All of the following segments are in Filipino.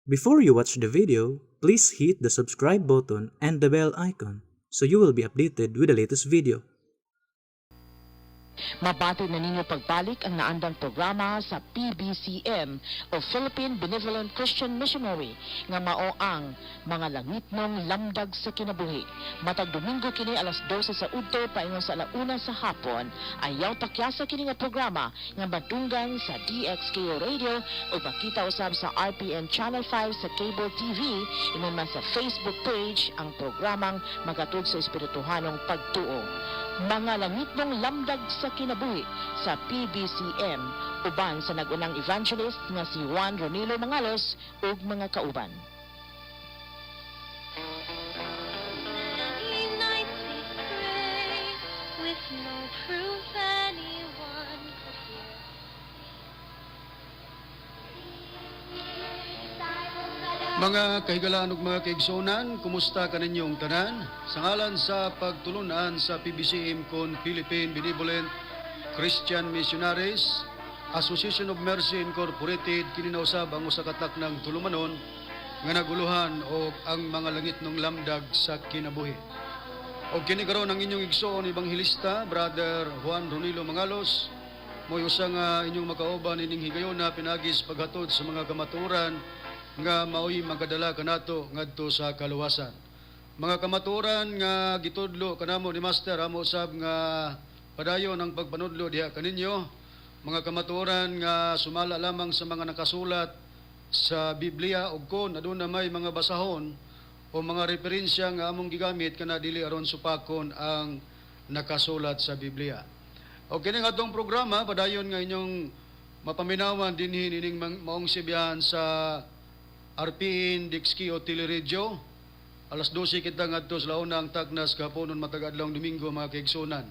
Before you watch the video, please hit the subscribe button and the bell icon so you will be updated with the latest video. Mabatid na ninyo pagbalik ang naandang programa sa PBCM o Philippine Benevolent Christian Missionary nga mao ang mga langitnong lamdag sa kinabuhi. Matag Domingo kini alas 12 sa udto paingon sa alauna sa hapon, ayaw takyasa kini nga programa nga matunggan sa DXKO Radio o makita usab sa RPN Channel 5 sa cable TV, ingon man sa Facebook page ang programang magatud sa espirituhanong pagtuo. Mga langitnong lamdag sa kinabuhi sa PBCM uban sa nagunang evangelist nga si Juan Ronilo Mangalos ug mga kauban. Mga kahigalaan ug mga kaigsunan, kumusta ka ninyong tanan? Sa ngalan sa pagtulunan sa PBCM kon Philippine Benevolent Christian Missionaries Association of Mercy Incorporated, kininausab ang usa ka taknang tulumanon nga naguluhan og ang mga langitnong lamdag sa kinabuhi. Og kini karon ang inyong igsoon ebanghelista, Brother Juan Ronilo Mangalos, moy usa nga inyong makauban ining higayon na pinagis paghatod sa mga kamaturan nga maoy magadala kanato ngadto sa kaluwasan. Mga kamaturan nga gitudlo kanamo ni Master amo usab nga padayon ang pagpanudlo diha kaninyo. Mga kamaturan nga sumala lamang sa mga nakasulat sa Biblia ug kon aduna may mga basahon o mga referensya nga among gigamit kana dili aron supakon ang nakasulat sa Biblia. O kini nga atong programa padayon nga inyong mapaminawan dinhi ining maong sibiyahan sa RPN DXKO Teleradyo. Alas 12 kita ngadto sa launa ang tagnas kaponon matag adlawng Domingo mga kaigsunan.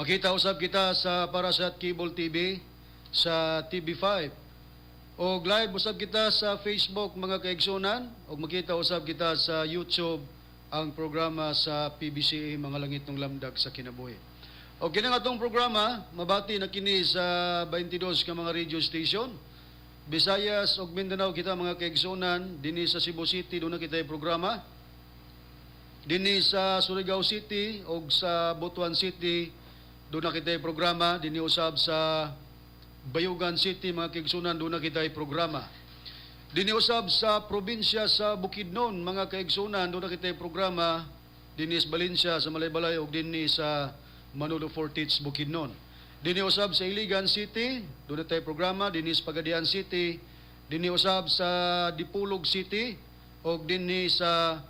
Makita usab kita sa Parasat Cable TV sa TV5. O live usab kita sa Facebook mga kaigsunan o makita usab kita sa YouTube ang programa sa PBCA mga langitnong lamdag sa kinabuhi. O kini nga atong programa mabati na kini sa 22 ka mga radio station. Visayas ug Mindanao kita mga kaigsunan, dinhi sa Cebu City doon na kita programa. Dinhi sa Surigao City ug sa Butuan City doon na kita programa. Dinhi usab sa Bayugan City mga kaigsunan doon na kita programa. Dinhi usab sa probinsya sa Bukidnon mga kaigsunan doon na kita programa. Dinhi sa Valencia sa Malaybalay ug dinhi sa Manolo Fortich Bukidnon. Dini usab sa Iligan City, doon na tayo programa, dini sa Pagadian City, dini usab sa Dipulog City, o dini sa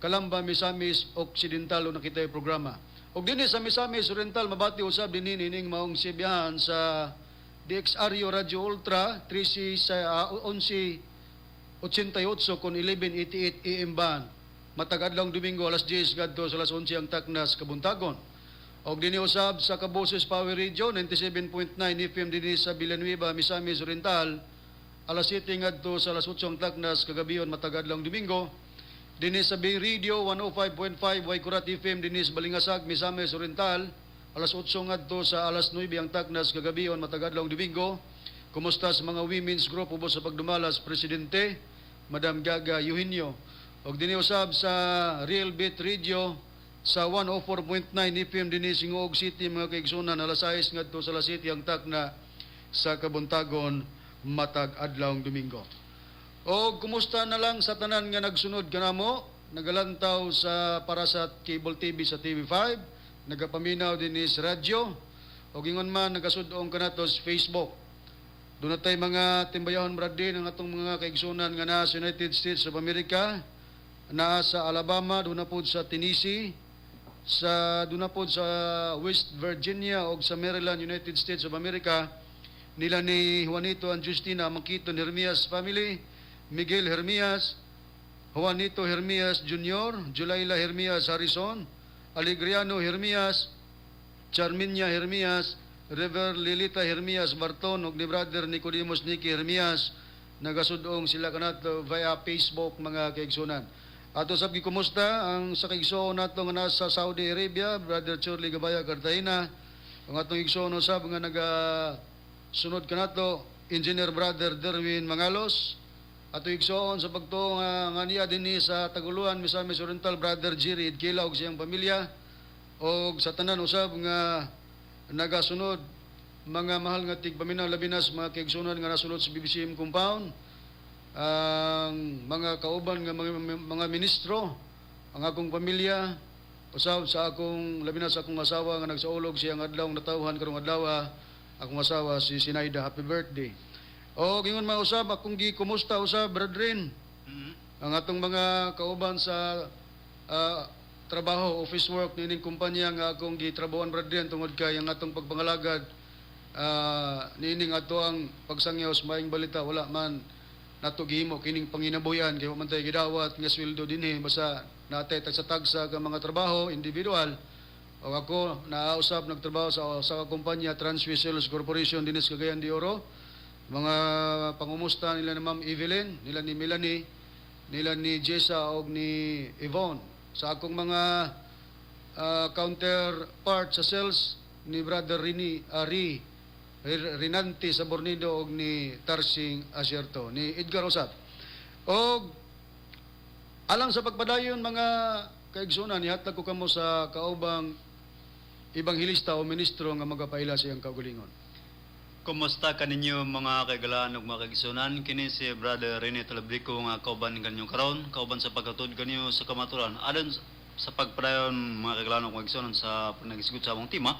Calamba, Misamis Occidental, doon na kita programa. O dini sa Misamis Oriental, mabati usab dini nining maong sibiyahan sa DXRU Radio Ultra, 13 sa 1188 kon 1188 AM band. Matag adlawng Domingo, alas 10 kadto sa alas 11 ang taknas kabuntagon. Og dinhi usab sa Caboses Power Radio 97.9 FM dinhi sa Villanueva, Misamis Oriental, alas 7 ngadto sa alas 8 ang taknas kagabiyon matag adlawng Domingo. Dinhi sa Bay Radio 105.5 Waikurat FM dinhi sa Balingasag, Misamis Oriental, alas 8 ngadto sa alas 9 ang taknas kagabiyon matag adlawng Domingo. Kumusta sa mga women's group ubos sa pagdumalas Presidente Madam Gaga Eugenio. Og dinhi usab sa Real Beat Radio sa 104.9 FM dinhi Singog City mga kaigsunan, alas 6 ngadto sa alas 7 ang takna sa kabuntagon matag adlawng Domingo. O kumusta na lang sa tanan nga nagsunod kanamo, nagalantaw sa Parasat Cable TV sa TV5, nagapaminaw dinhi sa radyo, o gingon man nagasud-ong kanato sa Facebook. Doon na tayo mga timbayahon brad din ang atong mga kaigsunan nga naa sa United States of America, naa sa Alabama, doon na po sa Tennessee, doon na po sa West Virginia o sa Maryland, United States of America, nila ni Juanito and Justina Makiton Hermias family, Miguel Hermias, Juanito Hermias Jr., Julaila Hermias Harrison, Alegriano Hermias, Charminia Hermias, River Lilita Hermias Barton, ug ni Brother Nicodemus Nicky Hermias, nagasudong sila kanato via Facebook mga kaigsunan. Ato sab gikumusta ang sa kaigsoon nato nga nasa Saudi Arabia, Brother Chorley Gabaya Cartagena, ang atong igsoon usab nga naga sunod kanato Engineer Brother Derwin Mangalos, ato igsoon sa pagtuong nga niya dinhi sa Taguluan, Misamis Oriental, Brother Jerry Idkila ug siyang pamilya, o sa tanan usab nga nagasunod mga mahal nga tigpaminaw, labi na sa mga kaigsunan nga nasunod sa BBCM compound, ang mga kauban nga mga ministro, ang akong pamilya, usab sa akong labi na sa akong asawa nga nagsaulog siyang adlaw natawhan karong adlaw, akong asawa si Sinaida, happy birthday. O gingon mausab akong gikumusta usab brethren, ang atong mga kauban sa trabaho, office work nining kumpanya nga akong gitrabawan brethren tungod kay ang atong pagpangalagad nining ato ang pagsangyaw sa maayong balita, wala man nato gihimo kining panginabuyan kay wa man tay gidawat nga sweldo dinhi, basta natay tagsa-tagsa ka mga trabaho individual. O ako naausab nagtrabaho sa kumpanya Transwest Sales Corporation dinhi sa Cagayan de Oro. Mga pangumusta nila ni Ma'am Evelyn, nila ni Melanie, nila ni Jessa o ni Yvonne. Sa akong mga counterpart sa sales ni Brother Rinanti sa Bornido o ni Tarsing Asierto, ni Edgar Osap. O alang sa pagpadayon mga kaigsunan, ihatag ko kamo sa kaubang ibanghilista o ministro nga magapaila sa iyang kaugalingon. Kumusta kaninyo mga kaigalaan ug mga kaigsunan? Kini si Brother Rene Talabrico nga kauban kanyong karon, kauban sa pagkatod kanyo sa kamaturan. Adon sa pagpadayon mga kaigalaan ug mga kaigsunan sa panagisgot sa among tema,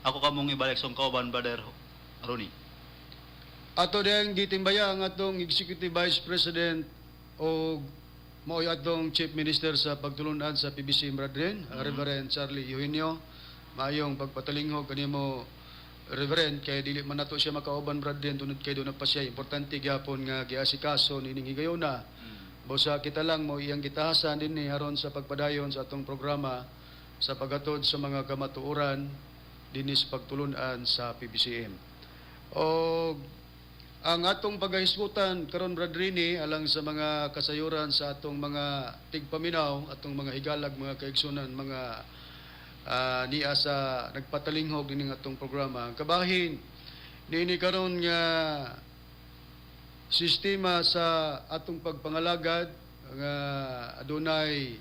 ako kamong ibalik sa kauban Brother Ronnie. Ato diyang gitimbaya ang atong Executive Vice President o mao'y atong Chief Minister sa pagtulunan sa PBC Brethren, Reverend Charlie Eugenio. Maayong pagpatalingho kanimo Reverend, kay dili man nato siya makauban brethren tunod kay doon pa siya importante gyapon nga giasikaso nining higayuna. Busa kita lang mo iyang gitahasan dinhi aron sa pagpadayon sa atong programa sa paghatod sa mga kamatuoran dinhi sa pagtulunan sa PBCM. O ang atong pagahisgutan karon brethren alang sa mga kasayuran sa atong mga tigpaminaw, atong mga higalag, mga kaigsunan, mga niya sa nagpatalinghog din ng atong programa. Kabahin, niini karon nga sistema sa atong pagpangalagad nga adunay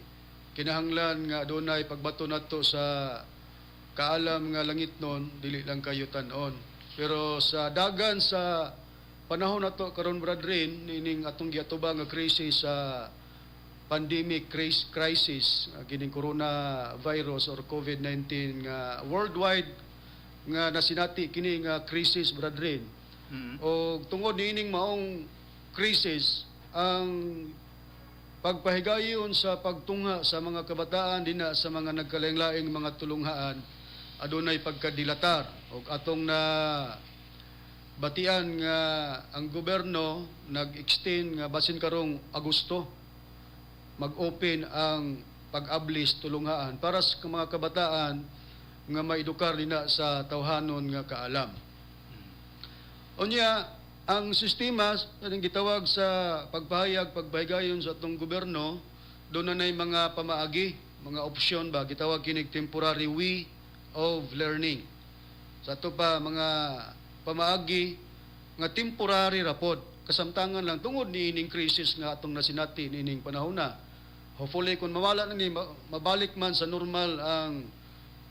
kinahanglan nga adunay pagbato nato sa kaalam nga langitnon, dili lang kayo tan-on. Pero sa dagan sa panahon nato karon brethren, nining atong giatubang nga krisis sa pandemic crisis, gining coronavirus or COVID-19 nga worldwide nga nasinati kini nga crisis brethren. O tungod niining maong crisis, ang pagpahigayon sa pagtungha sa mga kabataan dinha sa mga nagkalaing-laing mga tulunghaan adunay pagkadilatar. O atong na batian nga ang gobyerno nag-extend nga basin karong Agosto mag-open ang pag-ablis tulunghaan para sa mga kabataan nga maedukar nila sa tawhanon nga kaalam. Unya, ang sistema ang gitawag sa pagpahigayon sa atong gobyerno, doon na mga pamaagi, mga opsyon ba, gitawag kinig temporary way of learning. Sa ato pa mga pamaagi nga temporary rapod, kasamtangan lang tungod ni ining crisis nga atong nasinati ni ining panahon na. Hopefully kung mawala na ni mabalik man sa normal ang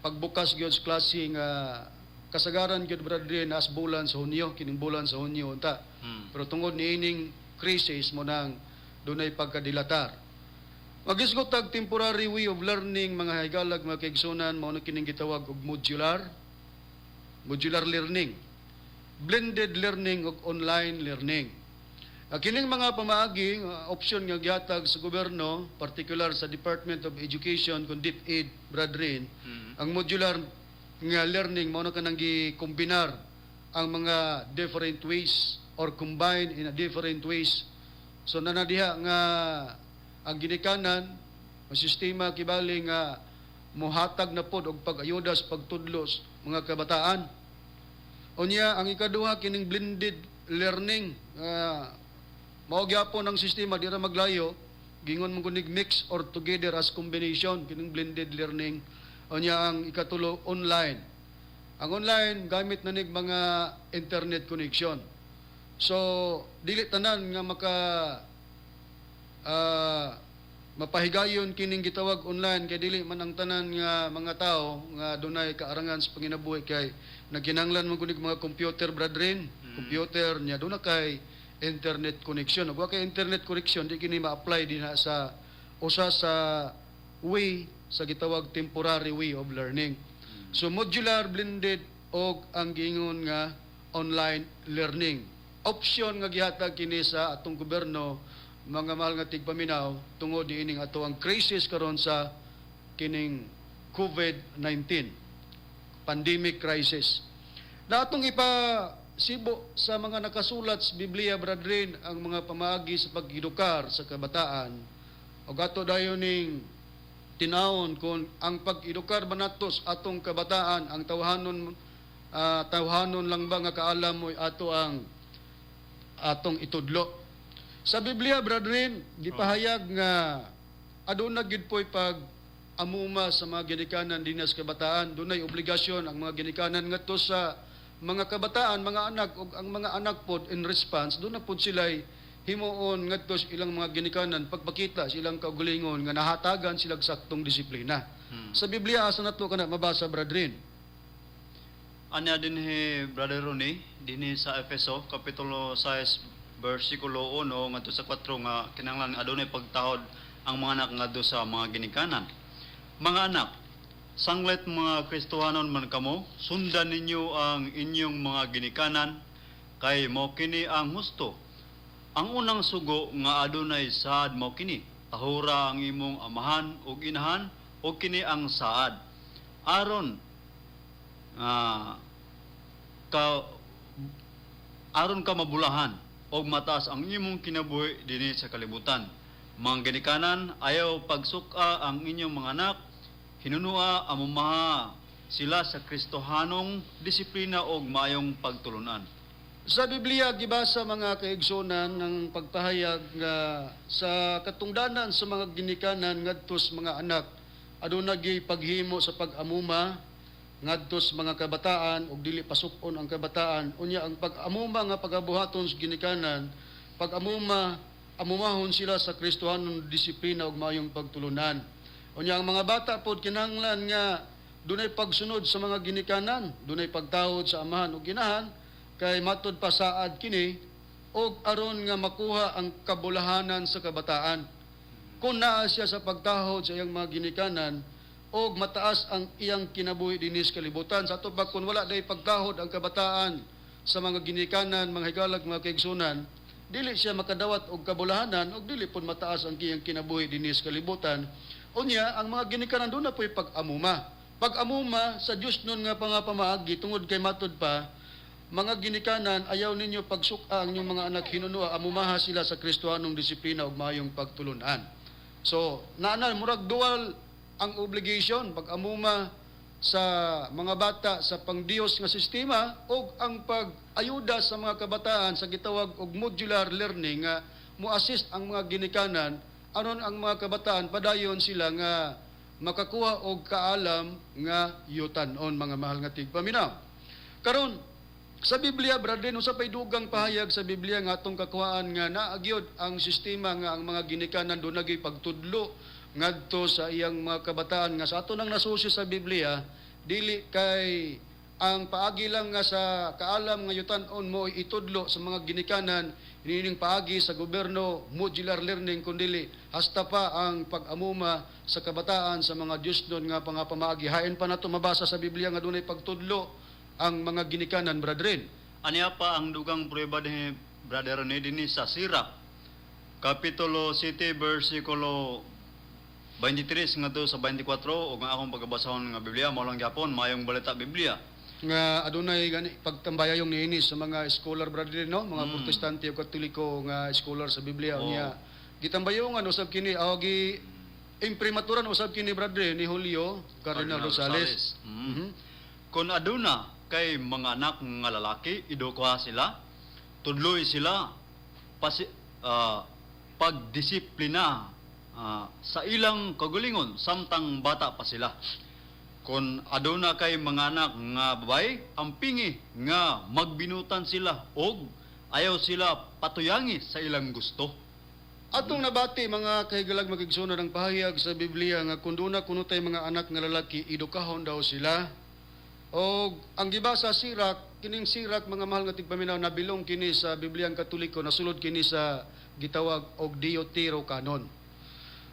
pagbukas gyud sa klase nga kasagaran gyud brethren as bulan sa Hunyo, kining bulan sa Hunyo unta. Pero tungod ni ining crisis mo nang dunay pagkadilatar. Magisgot tag temporary way of learning mga higalag mga kaigsunan mao na kining gitawag og modular learning, blended learning ug online learning. Kining mga pamaagi, opsyon nga gihatag sa gobyerno, particular sa Department of Education kung DepEd brethren, ang modular nga learning mao na kanang gikombinar ang mga different ways or combine in a different ways. So nanadiha nga ang ginikanan, ang sistema kibali nga mohatag na pod og pag-ayuda sa pagtudlos mga kabataan. Unya ang ikaduha kining blended learning, mao gyapon ang sistema dira maglayo, gingon mo kunig mix or together as combination kining blended learning. Unya ang ikatulo online. Ang online gamit na nig mga internet connection. So dili tanan nga mapahigayon kining gitawag online kay dili man ang tanan nga mga tao nga dunay kaarangan sa panginabuhi kay nagkinahanglan man kunig mga computer brethren, computer nya duna kay internet connection. Ug wa kay internet connection di kini ma-apply dinha sa usa sa way sa gitawag temporary way of learning. So modular blended og ang giingon nga online learning. Option nga gihatag kini sa atong gobyerno mga mahal nga tigpaminaw tungod diining ato ang crisis karon sa kining COVID-19 pandemic crisis. Na atong ipasibo sa mga nakasulat sa Biblia brethren ang mga pamaagi sa pag-edukar sa kabataan ug ato dayon ning tinawon kung ang pag-edukar ba nato sa atong kabataan ang tawhanon lang ba nga kaalam mo ato ang atong itudlo. Sa Biblia, brethren, gipahayag nga aduna gid po'y pag amuma sa mga ginikanan dinas kabataan, dunay obligasyon ang mga ginikanan ngadto sa mga kabataan, mga anak ug ang mga anak pod in response doon na pod sila'y himuon ngadto sa ilang mga ginikanan pagpakita sa ilang kaugalingon nga nahatagan silang saktong disiplina. Sa Biblia asa nato kana mabasa, brethren? Anya dinhi Brother Ronnie, dinhi sa Efeso kapitulo 6 versikulo 1 ngadto sa 4 nga kinahanglan adunay pagtahod ang mga anak ngadto sa mga ginikanan. Mga anak, sanglet mga Kristohanon man kamo, sundan ninyo ang inyong mga ginikanan kay mao kini ang husto. Ang unang sugo nga adunay saad mao kini, ahura ang imong amahan ug inahan ug kini ang saad. Aron aron ka mabulahan og mataas ang imong kinabuhi dinhi sa kalibutan. Mga ginikanan, ayaw pagsuka ang inyong mga anak, hinunua amumaha sila sa Kristohanong disiplina og maayong pagtulunan. Sa Biblia gibasa mga kaigsonan ng pagpahayag nga sa katungdanan sa mga ginikanan ngadto sa mga anak aduna gi paghimo sa pag-amuma ngadto sa mga kabataan ug dili pasuk-on ang kabataan unya ang pag-amuma nga pagabuhaton sa ginikanan amumahon sila sa Kristohanon disiplina ug maayong pagtulunan unya ang mga bata pod kinahanglan nga dunay pagsunod sa mga ginikanan dunay pagtawod sa amahan ug ginahan kay matud pasaad kini ug aron nga makuha ang kabulahanan sa kabataan kung naa siya sa pagtahod sa iyang mga ginikanan og mataas ang iyang kinabuhi dinis kalibutan sa ato ba kun wala day pagtahod ang kabataan sa mga ginikanan mga higalag mga kaigsunan dili siya makadawat og kabulahanan og dili pud mataas ang iyang kinabuhi dinis kalibutan unya ang mga ginikanan do na po'y pag-amuma sa Dios nun nga pamaagi tungod kay matud pa mga ginikanan ayaw ninyo pagsuka ang inyong mga anak hinunua amumaha sila sa Kristohanong disiplina ug maayong pagtulunan. So naanal murag dual ang obligation pag-amuma sa mga bata sa pangdiyos nga sistema o ang pag-ayuda sa mga kabataan sa gitawag og modular learning nga mo-assist ang mga ginikanan aron ang mga kabataan padayon sila nga makakuha og kaalam nga yutan-on mga mahal nga tigpaminaw. Karon sa Biblia, brethren, usa pay dugang pahayag sa Biblia nga atong kakuhaan nga naagyod ang sistema nga ang mga ginikanan do nagay pagtudlo ngadto sa iyang mga kabataan nga sa ato nang nasusi sa Biblia dili kay ang paagi lang nga sa kaalam nga yutan-on mo itudlo sa mga ginikanan hinining paagi sa gobyerno modular learning kundi hasta pa ang pag-amuma sa kabataan sa mga Dios doon nga pamaagi hain pa nato mabasa sa Biblia nga dunay pagtudlo ang mga ginikanan, brethren. Aniya pa ang dugang prueba ni Brother Ronnie dinhi sa Sirach kapitulo 7 versikulo 23 ngadto sa 24 ug ang akong pagbasahon nga Biblia mao lang gyapon mayong balita Biblia nga adunay gani pagtambayayong niini sa mga scholar brother no mga protestante ug katoliko nga scholar sa Biblia niya gitambayongan usab kini awagi imprimaturan usab kini brother ni Julio Cardinal Rosales. Kung aduna kay mga anak nga lalaki idukuha sila tudloy sila pagdisiplina sa ilang kagalingon samtang bata pa sila. Kung aduna kay mga anak nga babay, ang pingi nga magbinutan sila og Ayaw sila patuyangi sa ilang gusto. Atong nabati mga kahigalag makigsunan ng pahayag sa Biblia nga kung doon na kuno tay mga anak nga lalaki, edukahon daw sila. O ang giba sa sirak, kining sirak mga mahal nga tigpaminaw, nabilong kini sa Bibliang Katoliko, nasulod kini sa gitawag og Deuterocanon.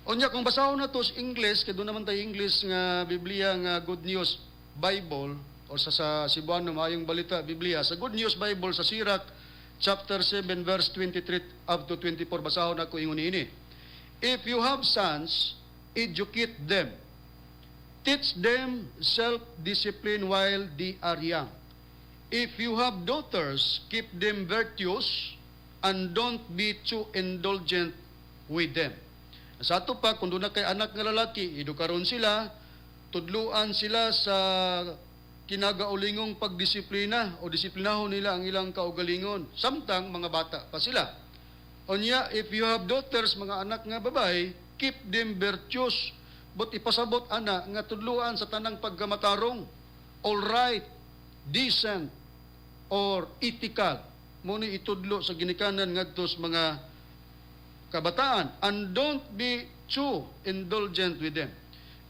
Unya kung basahon na to sa English, kay doon naman tayo English nga Biblia nga Good News Bible, o sa Cebuano maayong balita Biblia, sa Good News Bible sa sirak, chapter 7, verse 23 up to 24, basahon ako ingon ini. If you have sons, educate them. Teach them self-discipline while they are young. If you have daughters, keep them virtuous and don't be too indulgent with them. Sa ato pa, kung doon na kay anak nga lalaki, edukaron sila, tudluan sila sa kinagaulingong pagdisiplina o disiplinahon nila ang ilang kaugalingon. Samtang mga bata pa sila. Onya, if you have daughters, mga anak nga babae, keep them virtuous. But ipasabot ana nga tudluan sa tanang pagkamatarong, all right, decent, or ethical. Muna itudlo sa ginikanan ngadto sa mga kabataan. And don't be too indulgent with them.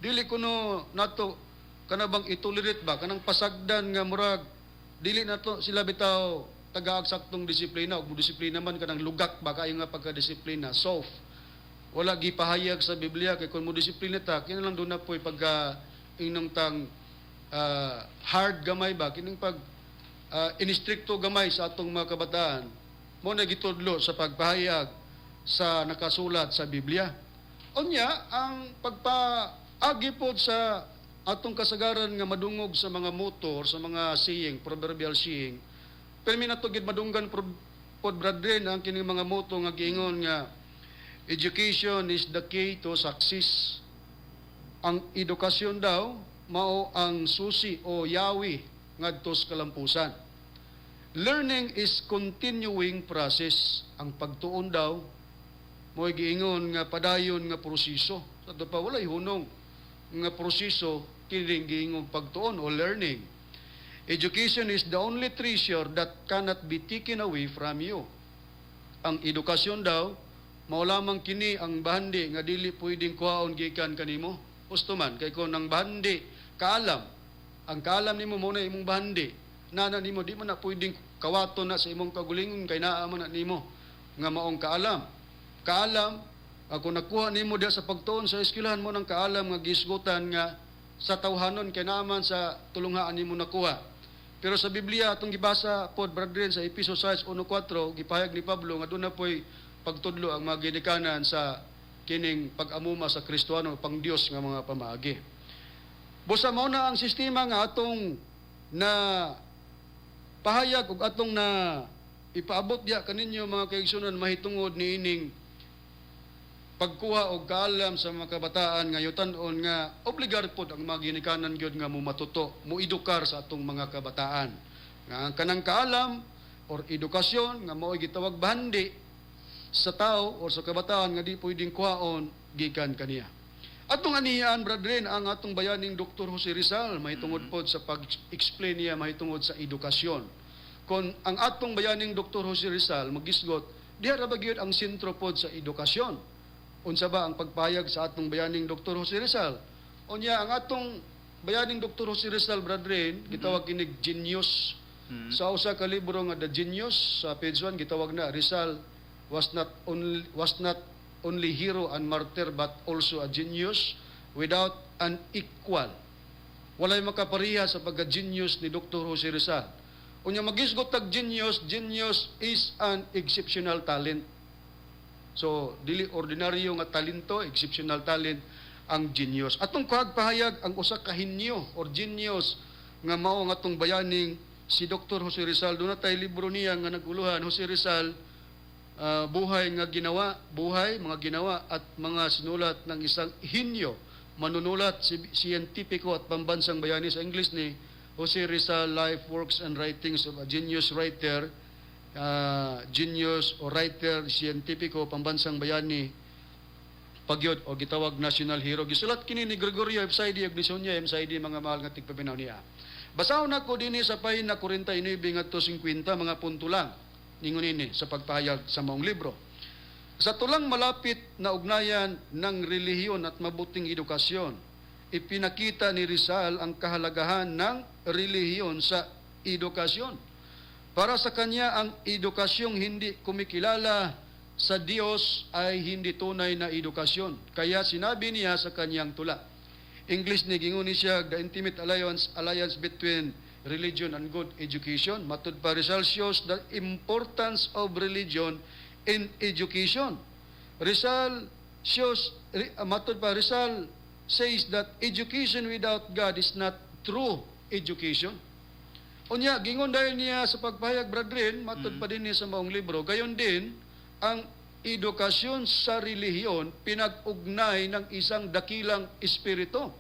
Dili kuno nato kanabang itolerate ba kanang pasagdan nga murag dili nato sila bitaw taga-agsaktong disiplina ug disiplina man kanang lugak ba kayo nga pagka-disiplina soft. Wala gipahayag sa Biblia kay kun mo disiplina ta kini lang do na poy pagka inong tang hard gamay ba kining pag inistrikto gamay sa atong mga kabataan mo na gitudlo sa pagpahayag sa nakasulat sa Biblia. Unya ang pagpaagi pod sa atong kasagaran nga madungog sa mga motor, sa mga saying, proverbial saying, pero minatugid madunggan pod brethren ang kining mga moto nga giingon nga education is the key to success. Ang edukasyon daw mao ang susi o yawi ngadto sa kalampusan. Learning is continuing process. Ang pagtuon daw mo'y giingon nga padayon nga proseso. Sa ito pa walay hunong nga proseso kining giingong pagtuon o learning. Education is the only treasure that cannot be taken away from you. Ang edukasyon daw mao lamang kini ang bahandi nga dili pwedeng kuhaon gikan kanimo. Gusto man kay kun ang bahandi kaalam, ang kaalam nimo mo na imong bahandi, nana nimo di mo na pwedeng kawaton na sa imong kagulingon kay naa man na nimo nga maong kaalam. Kaalam ako nakuha nimo diha sa pagtuon sa eskwelahan mo ng kaalam nga gisgutan nga sa tawhanon kay naman sa tulunghaan nimo nakuha. Pero sa Biblia atong gibasa pod brethren sa Efeso 6:1-4 gipahayag ni Pablo nga doon na poy pagtudlo ang mga ginikanan sa kining pag-amuma sa Kristohano pang Dios nga mga pamaagi. Busa mao na ang sistema nga atong na pahayag ug atong na ipaabot diha kaninyo mga kaigsunan mahitungod niining pagkuha og kaalam sa mga kabataan nga yutan-on nga obligar pod ang mga ginikanan gyud nga mumatuto, muedukar sa atong mga kabataan. Nga ang kanang kaalam or edukasyon nga mao'y gitawag bahandi sa tao o sa kabataan nga di pwedeng kuhaon gikan kaniya. Atong anihan brethren ang atong bayaning Dr. Jose Rizal mahitungod pod sa pag-explain niya mahitungod sa edukasyon. Kung ang atong bayaning Dr. Jose Rizal magisgot diha ra ba gyud ang sentro pod sa edukasyon. Unsa ba ang pagpayag sa atong bayaning Dr. Jose Rizal? Unya ang atong bayaning Dr. Jose Rizal brethren gitawag kinig genius. Sa usa ka libro nga The Genius sa page 1 gitawag na Rizal was not only hero and martyr but also a genius without an equal. Walay makapareha sa pagka-genius ni Dr. Jose Rizal. Unya magisgot tag genius, genius is an exceptional talent. So dili ordinaryo nga talento, exceptional talent ang genius. Atong pahayag ang usa ka henyo or genius nga mao nga atong bayaning si Dr. Jose Rizal. Doon na tayo libro niya nga naguluhan, Jose Rizal, buhay nga ginawa, mga ginawa at mga sinulat ng isang henyo, manunulat, siyentipiko at pambansang bayani sa English ni Jose Rizal, Life, Works and Writings of a Genius Writer, genius o writer, siyentipiko, pambansang bayani, pagyod o gitawag national hero. Gisulat kini ni Gregorio Epsaidi ug ni Sonia Epsaidi mga mahal nga tigpabinaw niya. Basahon nako dinhi sa pahina 49 ngadto 50 mga punto lang. ningon ini sa pagpahayag sa maong libro. Sa tulang malapit na ugnayan ng relihiyon at mabuting edukasyon, ipinakita ni Rizal ang kahalagahan ng relihiyon sa edukasyon. Para sa kanya, ang edukasyong hindi kumikilala sa Diyos ay hindi tunay na edukasyon. Kaya sinabi niya sa kanyang tula. English ni ginguni siya, the intimate alliance between religion and good education. Matud pa Rizal shows the importance of religion in education. Rizal says that education without God is not true education. Unya, gingon dahil niya sa pagpahayag, brethren, matud pa din niya sa maong libro, gayon din, ang edukasyon sa relihiyon pinag-ugnay ng isang dakilang espiritu.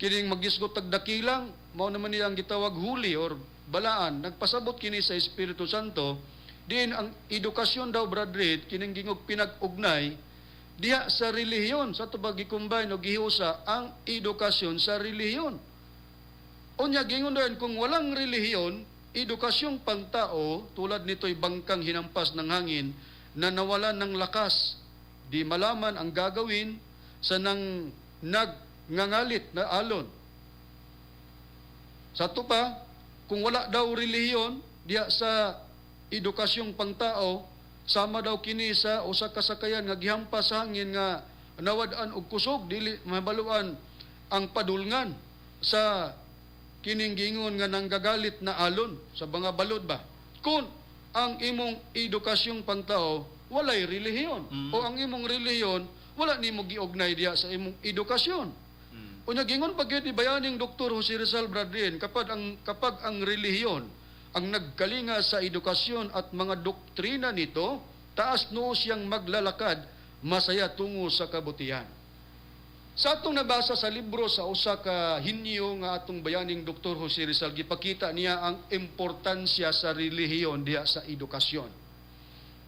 Kining magisgot tag dakilang, mao naman niya ang gitawag huli or balaan, nagpasabot kini sa Espiritu Santo. Din ang edukasyon daw, brethren, kining gingog pinag-ugnay diha sa relihiyon, sa tubag gikumbay o gihusa ang edukasyon sa relihiyon. Unya gingon dayon, kung walang relihiyon, edukasyong pangtao tulad nito'y bangkang hinampas ng hangin na nawalan ng lakas, di malaman ang gagawin sa nang nagngangalit na alon. Sa to pa, kung wala daw relihiyon diha sa edukasyong pangtao, sama daw kini sa usa ka sakayan nga gihampas sa hangin nga nawad-an og kusog, dili mabaluan ang padulngan sa kining gingon nga nanggagalit na alon sa mga balod ba. Kung ang imong edukasyong pangtao walay relihiyon o ang imong relihiyon wala nimo giugnay diha sa imong edukasyon. Unya gingon pag ni bayaning Dr. Jose Rizal, brethren, kapag ang relihiyon ang nagkalinga sa edukasyon at mga doktrina nito, taas noo siyang maglalakad masaya tungo sa kabutihan. Sa atong nabasa sa libro sa usa ka hinyo nga atong bayaning Dr. Jose Rizal, gipakita niya ang importansya sa relihiyon diha sa edukasyon.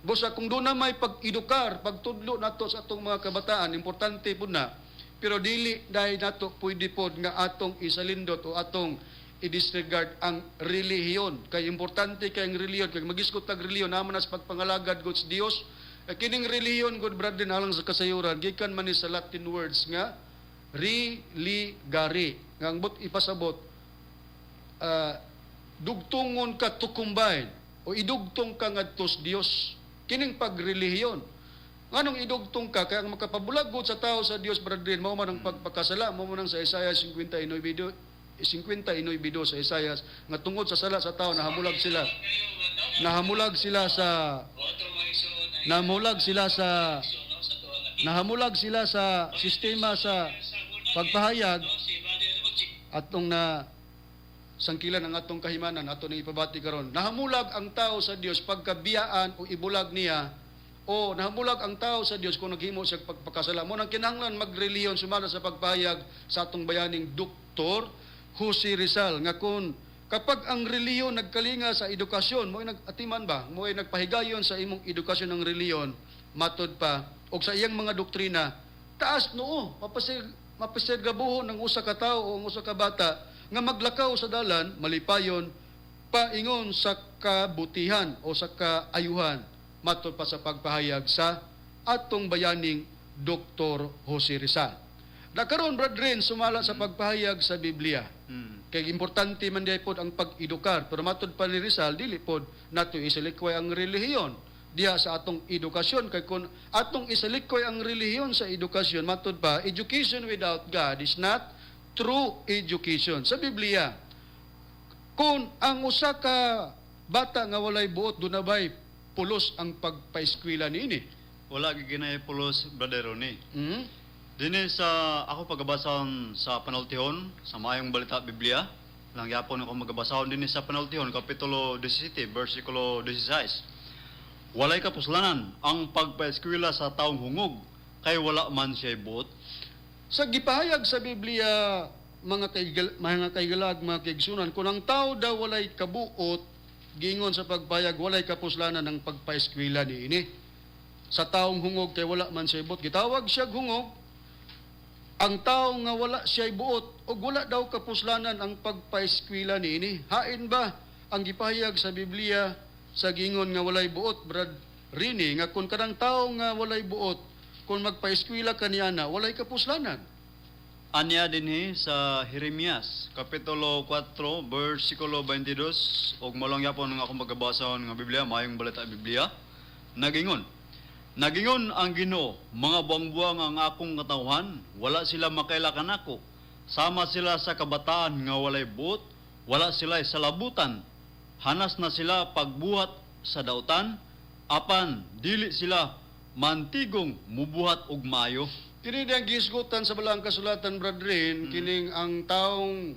Busa kung doon na may pag-edukar, pagtudlo nato sa atong mga kabataan, importante po na, pero dili dahil nato pwede po nga atong isalindot o atong i-disregard ang relihiyon. Kay importante kay ang relihiyon, kay magiskot tag relihiyon naman as pagpangalagad God's Dios. Kining relihiyon, good brother, alang sa kasayuran, gikan man ni sa Latin words nga religare, nga ang ipasabot, dugtungon ka to combine, o idugtong ka ngadtos Dios. Kining pagrelihiyon. Nganong idugtong ka, kaya ang makapabulagod sa tao sa Dios, brother, mao man ang pagpakasala, mao man ang sa Isaiah 59 sa Isaias, nga tungod sa sala sa tao nahamulag sila sa sistema sa pagpahayag atong na sangkilan ang atong kahimanan aton ipabati karon. Nahamulag ang tao sa Dios pagkabiyaan o ibulag niya, o nahamulag ang tao sa Dios kung naghimo siya pagpakasala. Mo nang kinahanglan magrelihiyon sumala sa pagpahayag sa atong bayaning Dr. Jose Rizal nga kun kapag ang relihiyon nagkalinga sa edukasyon, mo nagatiman ba, mo ay nagpahigayon sa imong edukasyon ng relihiyon, matod pa og sa iyang mga doktrina, taas noo, mapasig gabuhon ng usa ka tawo o usa ka bata nga maglakaw sa dalan, malipayon paingon sa kabutihan o sa kaayuhan, matod pa sa pagpahayag sa atong bayaning Dr. Jose Rizal. Nakaroon, brethren, sumala sa pagpahayag sa Biblia. Kaya importante man diay pod ang pag-edukar. Pero matod pa ni Rizal, dili pod nato isalikway ang relihiyon diha sa atong edukasyon. Kaya kung atong isalikway ang relihiyon sa edukasyon, matod pa, education without God is not true education. Sa Biblia, kung ang usa ka bata nga walay buot, dunabay pulos ang pagpaeskwela niini. Wala giginay pulos, brother Ronnie. Dini sa ako pagabasahon sa panultihon sa Mayong Balita Biblia, lang yapon ako magabasahon dinhi sa panultihon kapitulo 17 bersikulo 16. Walay kapuslanan ang pagpaeskwela sa taong hungog kay wala man siya buot. Sa gipahayag sa Biblia, mga kaigalag, mga kaigsunan, kung ang tao daw walay kabuot, gingon sa pagpahayag walay kapuslanan ng pagpaeskwela niini. Sa taong hungog kay wala man siya buot, gitawag siya hungog. Ang tao nga wala siya'y buot o wala daw kapuslanan ang pagpaeskwela niini. Hain ba ang gipahayag sa Biblia sa gingon nga walay buot, Brad Rini, nga kung kadang tao nga walay buot, kung magpa-eskwela kaniya na, walay kapuslanan. Anya dinhi sa Jeremias kapitulo 4 bersikulo 22 og malong yapon nga akong magabasa nga Biblia, mayong balita Biblia. Nagingon ang Ginoo, mga buang-buang ang akong katawhan, wala sila makailakan ako. Sama sila sa kabataan nga walay buot, wala sila sa labutan. Hanas na sila pagbuhat sa dautan, apan dili sila mantigong mubuhat og maayo. Kini diyang gisgutan sa balang kasulatan, brethren, kining ang taong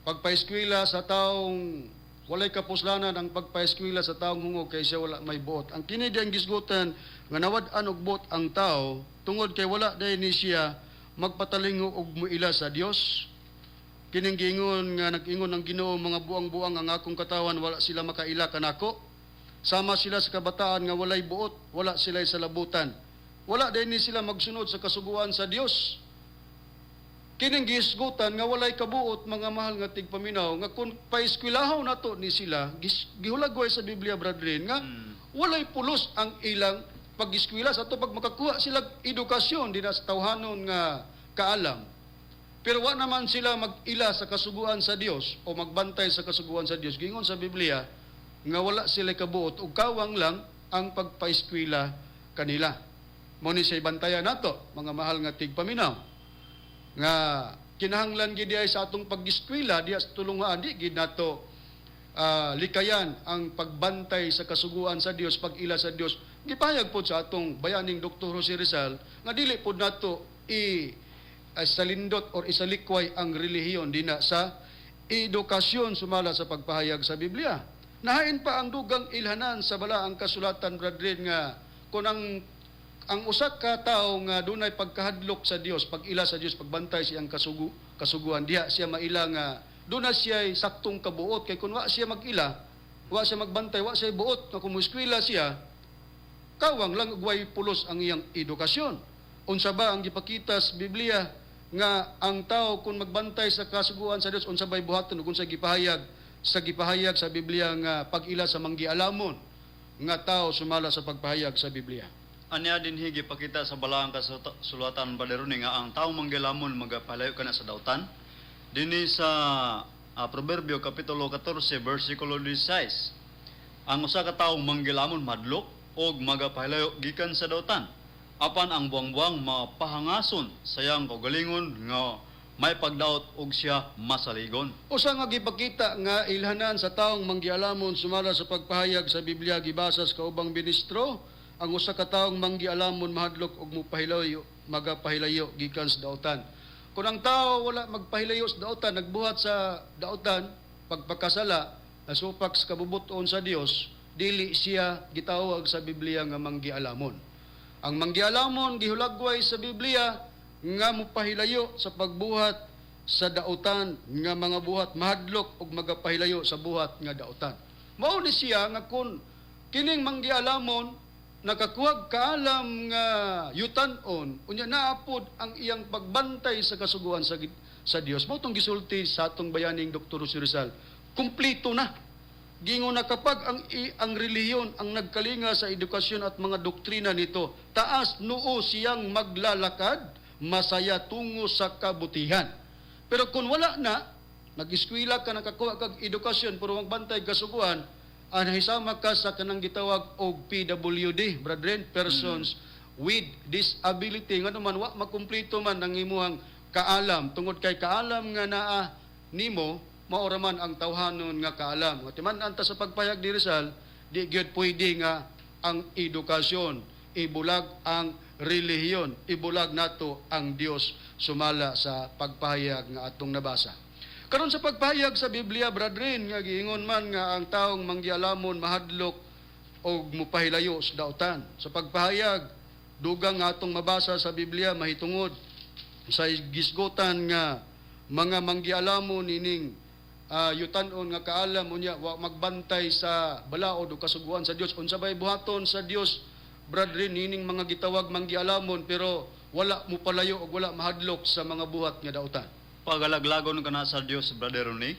pagpaeskwela sa taong walay kapuslanan, ang pagpaeskwela sa taong hungog kay siya wala may buot. Ang kini diyang gisgutan nga nawad-an og buot ang tao tungod kay wala day ni siya magpatalingo og muila sa Dios. Kining giingon nga nag-ingon ang Ginoo, mga buang-buang ang akong katawan, wala sila makaila kanako. Sama sila sa kabataan nga walay buot, wala sila sa labutan. Wala din ni sila magsunod sa kasuguan sa Dios. Kining gisgutan nga walay kabuot, mga mahal nga tigpaminaw, nga kung paeskwelahaw nato ni sila, gihulagway sa Biblia, brethren, nga walay pulos ang ilang pag-eskwela sa to pag makakuha sila edukasyon din sa tawhanon nga kaalam. Pero wa naman sila mag-ila sa kasuguan sa Dios o magbantay sa kasuguan sa Dios. Gingon sa Biblia nga wala sila kabuot ug kawang lang ang pagpaeskwela kanila. Mo ni say bantayan nato, mga mahal nga tigpaminaw, nga kinahanglan gid ay sa atong pag-eskwela diya sa tulungan, di gid nato likayan ang pagbantay sa kasuguan sa Dios, pag-ila sa Dios. Gipayag pod sa atong bayaning Dr. Jose Rizal nga dili pod nato salindot or isalikway ang relihiyon dina sa edukasyon sumala sa pagpahayag sa Biblia. Nahain pa ang dugang ilhanan sa balaang kasulatan, brethren, nga kung ang usa ka tawo nga dunay pagkahadlok sa Dios, pag-ila sa Dios, pagbantay siyang kasuguan, diha siya maila nga dunay siya saktong kabuot. Kay kung wa siya mag-ila, wa siya magbantay, wa siya buot, nga kung eskwela siya, kawang lang ugway pulos ang iyang edukasyon. Unsa ba ang gipakita sa Biblia nga ang tao kung magbantay sa kasuguan sa Dios, unsa bay buhaton ug unsa gipahayag sa Biblia nga pag-ila sa manggialamon nga tao sumala sa pagpahayag sa Biblia. Anya din higi pakita sa balaang kasulatan baderuni nga ang taong manggilamon magapalayo kana sa dautan. Dinhi sa Proverbio kapitulo 14 bersikulo 16. Ang usa ka taong manggilamon madlok og magapalayo gikan sa dautan. Apan ang buang-buang mapahangason sayang kaugalingon nga may pagdaot og siya masaligon. Usa nga gipakita nga ilhanan sa taong manggialamon sumala sa pagpahayag sa Biblia gibasa sa kaubang ministro, ang usa ka taong manggialamon mahadlok og mopahilayo, magapahilayo gikan sa dautan. Kung ang tao wala magpahilayo sa dautan, nagbuhat sa dautan, pagpakasala, nasupak sa kabubuton sa Dios, dili siya gitawag sa Biblia nga manggialamon. Ang manggialamon gihulagway sa Biblia nga mopahilayo sa pagbuhat sa dautan nga mga buhat mahadlok og magapahilayo sa buhat nga dautan. Mao ni siya nga kun kining manggialamon nakakuhag kaalam nga yutan-on, unya naapod ang iyang pagbantay sa kasuguan sa Dios. Mao tong gisulti sa atong bayaning Dr. Jose Rizal. Kumplito na. Gingon na kapag ang relihiyon ang nagkalinga sa edukasyon at mga doktrina nito, taas noo siyang maglalakad, masaya tungo sa kabutihan. Pero kung wala na, nag-eskwela ka, nakakuha kag edukasyon, pero magbantay kasuguan, nahisama ka sa kanang gitawag og PWD, brethren, persons with disability. Nga naman, wa makumplito man ang imuhang kaalam. Tungod kay kaalam nga naa nimo, maora man ang tawhanon nga kaalam. Nga timan-an ta sa pagpayag ni Rizal, di gyud pwede nga ang edukasyon, ibulag ang relihiyon, ibulag nato ang Dios sumala sa pagpahayag nga atong nabasa. Karon sa pagpahayag sa Biblia, brethren, nga giingon man nga ang taong manggialamon mahadlok og mopahilayo sa dautan. Sa pagpahayag, dugang nga atong mabasa sa Biblia mahitungod sa gisgotan nga mga manggialamon ining yutan-on nga kaalam unya wa magbantay sa balaod o kasuguan sa Dios. Unsa bay buhaton sa Dios, brethren, ining mga gitawag manggialamon pero wala mo palayo o wala mahadlok sa mga buhat nga dautan. Pagalaglagon ka na sa Dios, brother Ronnie.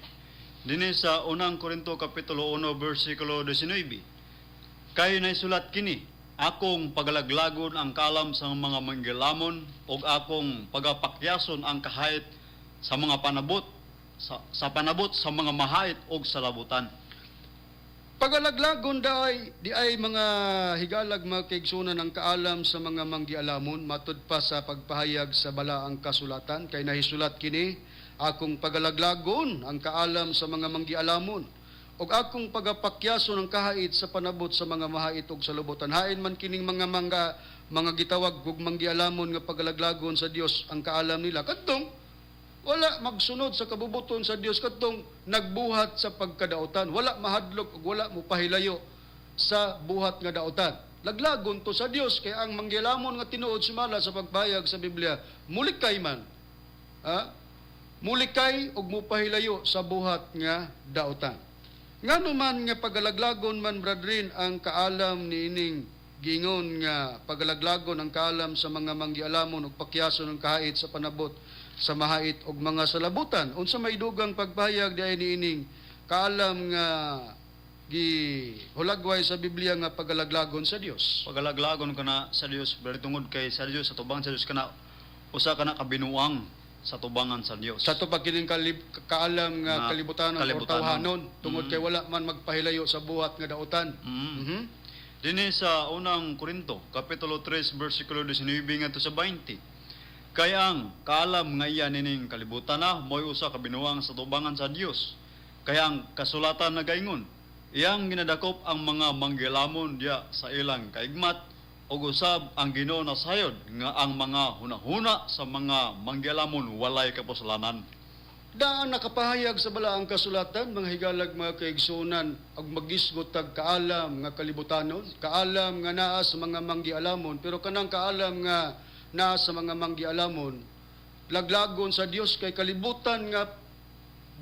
Dinhi sa unang Korinto kapitulo 1 bersikulo 19. Kay naisulat kini, akong pagalaglagon ang kalam sa mga manggilamon ug akong pagapakyason ang kahait sa mga panabot sa panabot sa mga mahait ug sa labutan. Pagalaglagon di ay mga higalag mga kaigsunan ang kaalam sa mga manggialamon matud pa sa pagpahayag sa balaang kasulatan kay nahisulat kini akong pagalaglagon ang kaalam sa mga manggialamon ug akong pagapakyason ang kahait sa panabot sa mga mahait ug sa lubutan. Hain man kining mga gitawag ug manggialamon nga pagalaglagon sa Dios ang kaalam nila kadtong wala magsunod sa kabubuton sa Dios kadtong nagbuhat sa pagkadaotan. Wala mahadlok ug wala mopahilayo sa buhat nga daotan. Laglagon to sa Dios kay ang manggilamon nga tinuod sumala sa pagpahayag sa Biblia, mulikay man. Mulikay ug mopahilayo sa buhat nga daotan. Ngano man nga pagalaglagon man brethren ang kaalam niining gingon nga pagalaglagon ang kaalam sa mga manggialamon ug pakyason ng kahait sa panabot sa mahait og mga salabutan. Unsa may dugang pagpahayag diay niining kaalam nga gihulagway sa Biblia nga pagalaglagon sa Dios. Pagalaglagon kana sa Dios bali tungod kay sa Dios sa tubang sa Dios kana usa kana kabinuang sa tubangan sa Dios. Sa tubag kining kaalam nga kalibutanon o tawhanon tungod kay wala man magpahilayo sa buhat nga daotan. Dinhi sa unang Korinto kapitulo 3 bersikulo 19 ngadto sa 20. Kay ang kaalam nga iyan nining kalibutan na mo'y usa ka binuang sa tubangan sa Dios. Kay ang kasulatan nagaingon, iyang ginadakop ang mga manggilamon diya sa ilang kaigmat ug usab ang Ginoo nasayod nga ang mga hunahuna sa mga manggilamon walay kapusalanan. Daan nakapahayag sa balaang kasulatan mga higalag mga kaigsunan ag magisgot tag kaalam nga kalibutanon, kaalam nga naa sa mga manggialamon pero kanang kaalam nga na sa mga manggialamon laglagon sa Dios kay kalibutan nga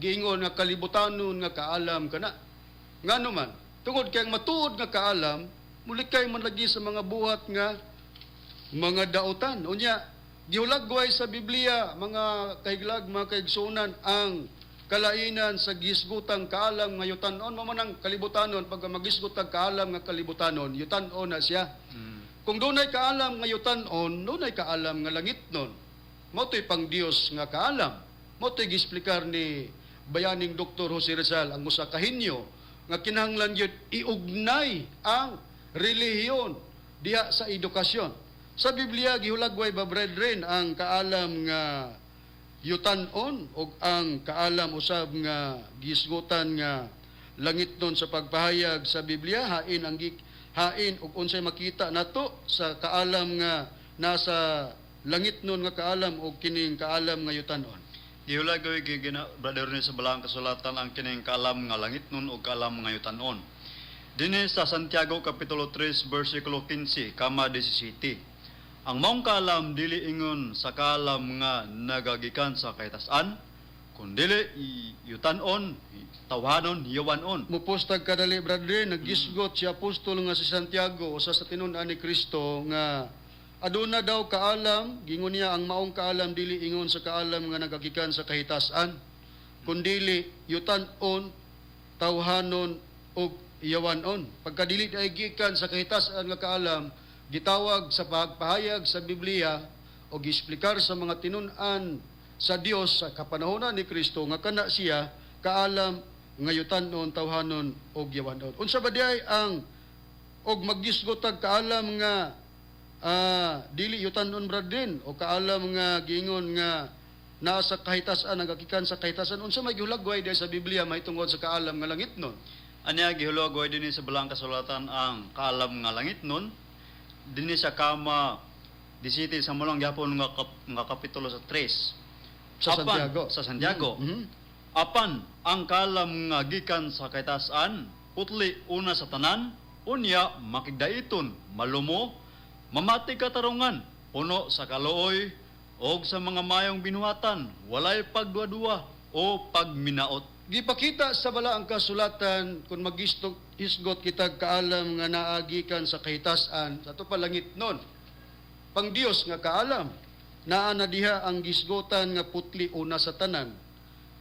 giingon nga kalibutanon nga kaalam kana ngano man tungod kay matuod nga kaalam mulikay man lagi sa mga buhat nga mga daotan unya gihulagway sa Biblia mga kahiglag mga kaigsunan ang kalainan sa gisgutang kaalam nga yutan-on mo man ang kalibutanon pag magisgutang kaalam nga kalibutanon yutan-on na siya. Kung dunay kaalam nga yutan-on, dunay kaalam nga langitnon. Mo'toy pang Dios nga kaalam. Mo'toy gisplikar ni bayaning Dr. Jose Rizal ang usa ka henyo nga kinahanglan gyud iugnay ang relihiyon diha sa edukasyon. Sa Biblia gihulagway ba brethren ang kaalam nga yutan-on ug ang kaalam usab nga gisgutan nga langitnon sa pagpahayag sa Biblia hain ug unsay makita nato sa kaalam nga nasa langitnon nga kaalam ug kining kaalam nga yutan-on. Gihulagway brother ni sa balaang kasulatan ang kining kaalam nga langitnon ug kaalam nga yutan-on. Dinhi sa Santiago kapitulo 3 bersikulo 15 kama 17. Ang maong kaalam dili ingon sa kaalam nga nagagikan sa kahitasan, kundili yutan-on, tawhanon, yawanon. Mupustag kadali brethren naggisgot si apostol nga si Santiago usa sa tinun-an ni Kristo nga aduna daw kaalam gingon niya ang maong kaalam dili ingon sa kaalam nga nagagikan sa kahitasan kundili yutan-on, tawhanon ug yawanon. Pagkadili ay gikan sa kahitasan nga kaalam gitawag sa pagpahayag sa Biblia o gisplikar sa mga tinun-an sa Dios sa kapanahonan ni Kristo nga kana siya kaalam nga yutan-on, tawhanon ug yawanon. Unsa ba diay ang og maggisgotag kaalam nga dili yutan-on bradin o kaalam nga giingon nga naa sa kahitasan nagagikan sa kahitasan unsa may gihulagway diay sa Biblia mahitungod sa kaalam nga langitnon? Anya gihulagway dinhi sa balaang kasulatan ang kaalam nga langitnon dinhi sa kama 17 sa mulong gyapon nga kapitulo sa 3. Sa Santiago. Sa Santiago. Apan ang kaalam nga gikan sa kahitasan putli una sa tanan unya makigdaiton malumo mamati katarungan puno sa kaluoy og sa mga mayong binuhatan walay pagduwa-duwa o pagminaot. Gipakita sa balaang kasulatan kung hisgot kitag kaalam nga naagikan sa kahitasan sa to palangitnon pang Dios nga kaalam naa na diha ang gisgotan nga putli una sa tanan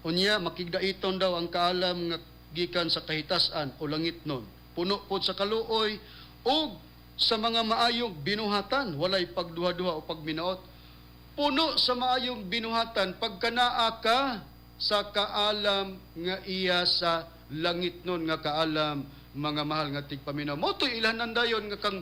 unya makigdaiton daw ang kaalam nga gikan sa kahitasan o langitnon puno pod sa kaluoy o sa mga maayong binuhatan, walay pagduha-duha o pagminaot. Puno sa maayong binuhatan, pagkanaa ka sa kaalam nga iya sa langit nun nga kaalam, mga mahal nga tigpaminaw. Moto'y ilhanan dayon nga kang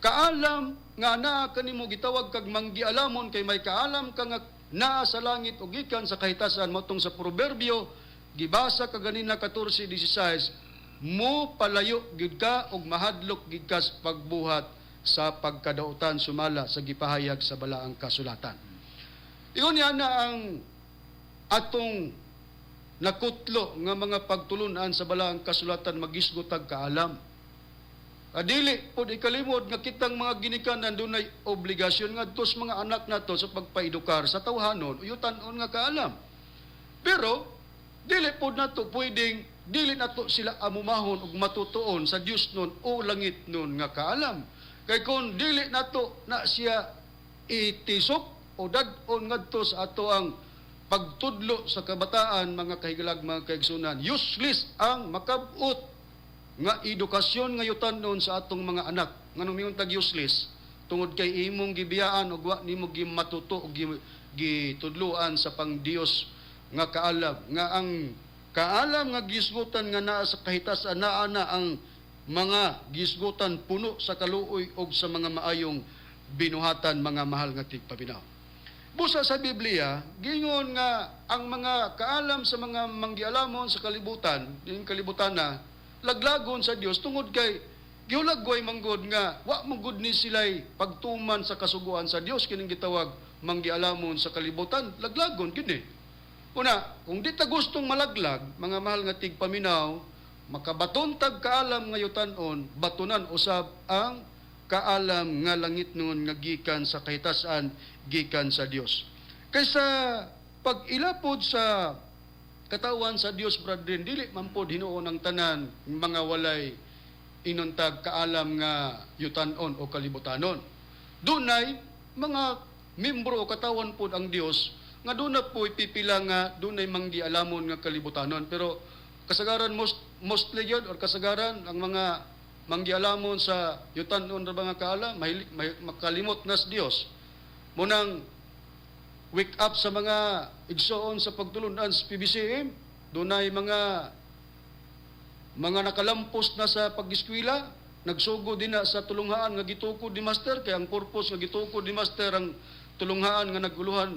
kaalam nga naa kanimo gitawag kag manggialamon kay may kaalam ka nga naa sa langit o gikan sa kahitasan motong sa proverbio gibasa ka ganina 14:16 mo palayo gid ka og mahadlok gid ka sa pagbuhat sa pagkadautan sumala sa gipahayag sa balaang kasulatan. Iyon yan na ang atong nakutlo nga mga pagtulunan sa balaang kasulatan magisgot ag kaalam. Adili po ikalimod nga kitang mga ginikanan dunay obligasyon nga tos mga anak nato sa pagpaedukar sa tawhanon uyutan-on nga kaalam. Pero dili po nato pwedeng dili nato sila amumahon ug matutuon sa Dios nun o langit nun nga kaalam. Kay kung dili nato na siya itisok o dag-on ngadto sa ato ang pagtudlo sa kabataan, mga kahigalag, mga kaigsunan, useless ang makabot nga edukasyon nga yutan-on sa atong mga anak. Nganong mingon tag useless tungod kay imong gibiyaan ug wa nimo gimatuto ug gitudloan sa pangdios nga kaalam, nga ang kaalam nga gisgutan nga naa sa kahitasan naa na ang mga gisgutan puno sa kaluoy ug sa mga maayong binuhatan, mga mahal nga tigpabinaw. Busa sa Biblia, gingon nga ang mga kaalam sa mga manggialamon sa kalibutan, yung kalibutan na, laglagon sa Dios tungod kay giulagway manggod nga wa manggod ni sila'y pagtuman sa kasuguan sa Dios kining gitawag manggialamon sa kalibutan, laglagon gini. Una, kung di ta gustong malaglag, mga mahal nga tigpaminaw, makabaton tag kaalam nga yutan-on, batunan usab ang kaalam nga langit nun nga gikan sa kahitasan, gikan sa Dios. Kaysa pag ilapod sa katawan sa Dios, brethren, dili man pod hinuon ang tanan mga walay inuntag kaalam nga yutan-on o kalibutanon. Dunay mga membro o katawan pod ang Dios nga doon na po ipipila nga dunay manggialamon nga kalibutanon. Pero kasagaran mostly yun or kasagaran ang mga manggialamon sa yutan-on ra mga kaalam makalimot nas Dios. Munang wake up sa mga igsoon sa pagtulunan sa PBCM, dunay mga nakalampos na sa pag-eskwela, nagsugo din na sa tulunghaan nga gitukod ni Master, kaya ang purpose nga gitukod ni Master ang tulunghaan nga naguluhan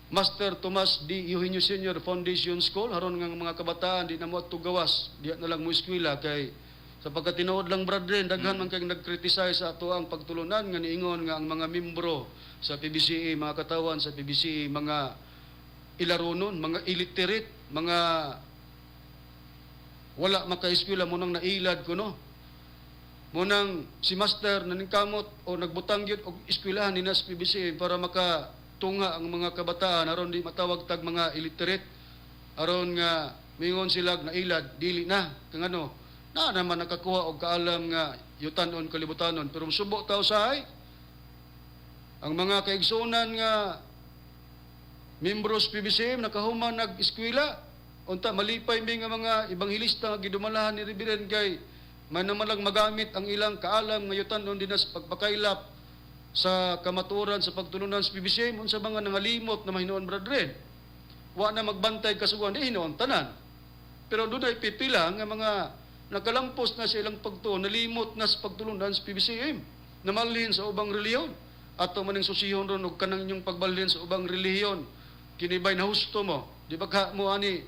Master Tomas D. Eugenio Senior Foundation School, haron nga mga kabataan di na mo gawas, di na lang mo eskwela kay sa pagkatinuod lang, brethren, daghan man kay nag-criticize sa ato ang pagtulunan nga niingon nga ang mga membro sa PBCA, mga katawan sa PBCA, mga ilaronon, mga illiterate, mga wala makaeskwela mo nang nailad ko, no? Munang si Master naningkamot o nagbutang yun o eskwelahan ni nas PBCA para makatunga ang mga kabataan aron di matawag tag mga illiterate, aron nga mingon sila nailad, dili na, kang ano, na naman nakakuha og kaalam nga yutan-on kalibutanon. Pero subo taw sahay ang mga kaigsunan nga membros PBCM nakahuman nag-eskwela unta malipay mi nga mga ebanghelista nga gidumalahan ni Reverend kay man naman lang magamit ang ilang kaalam nga yutan-on dinas pagpakailap sa kamaturan sa pagtulunan sa PBCM unsa mga nangalimot na mahinuon, brethren. Wa na magbantay kasuguan di hinuon tanan. Pero doon ay pipila nga mga nakalampos na sa ilang pagtuon, nalimot na sa pagtulunan sa PBCM, namalhin sa ubang reliyon, ato maning susihon ron og kanang inyong pagbalhin sa ubang reliyon, kinibay na husto mo, di ba ka mo ani,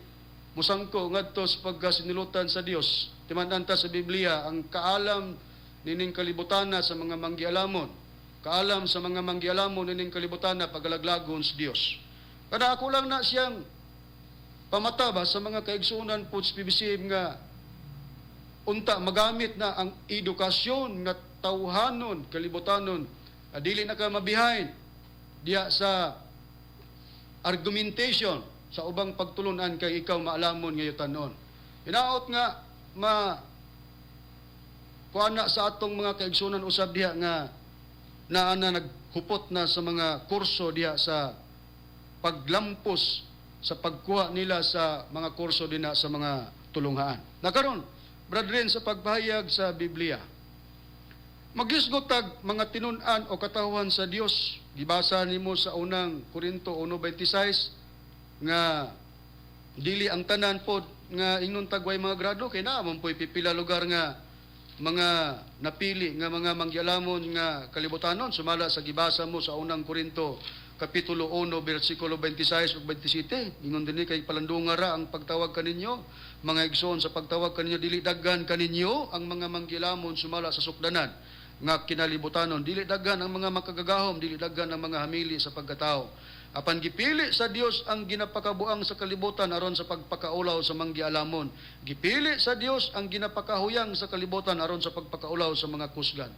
musangko ngadto sa pagkasinilutan sa Dios, timananta sa Biblia, ang kaalam nining kalibutana sa mga manggialamon, kaalam sa mga manggialamon nining kalibutana pagalaglagon sa Dios. Kada ako lang na siyang pamataba sa mga kaigsunan po sa PBCM nga unta magamit na ang edukasyon nga tawhanon kalibutanon, dili na ka mabihain diya sa argumentation sa ubang pagtulunan kay ikaw maalamon nga yutan-on. Hinaot nga kuana sa atong mga kaigsunan usab diha nga naa na naghupot na sa mga kurso diha sa paglampos sa pagkuha nila sa mga kurso dinha sa mga tulunghaan. Nakaron, brethren, sa pagpahayag sa Biblia, Magisgotag mga tinun-an o katawhan sa Dios. Gibasa nimo sa unang Korinto 1:26 nga dili ang tanan pod nga ingnon tagway mga grado kay naamon po'y pipila lugar nga mga napili nga mga mangyalamon nga kalibutanon sumala sa gibasa mo sa unang Korinto kapitulo 1 bersikulo 26 ug 27 ingon dinhi kay palandunga ra ang pagtawag kaninyo mga igsoon sa pagtawag kaninyo dili daghan kaninyo ang mga mangyalamon sumala sa sukdanan nga kinalibutanon dili daghan ang mga makagagahom dili daghan ang mga hamili sa pagkatao apan gipili sa Dios ang ginapakabuang sa kalibutan aron sa pagpakaulaw sa manggialamon gipili sa Dios ang ginapakahuyang sa kalibutan aron sa pagpakaulaw sa mga kusgan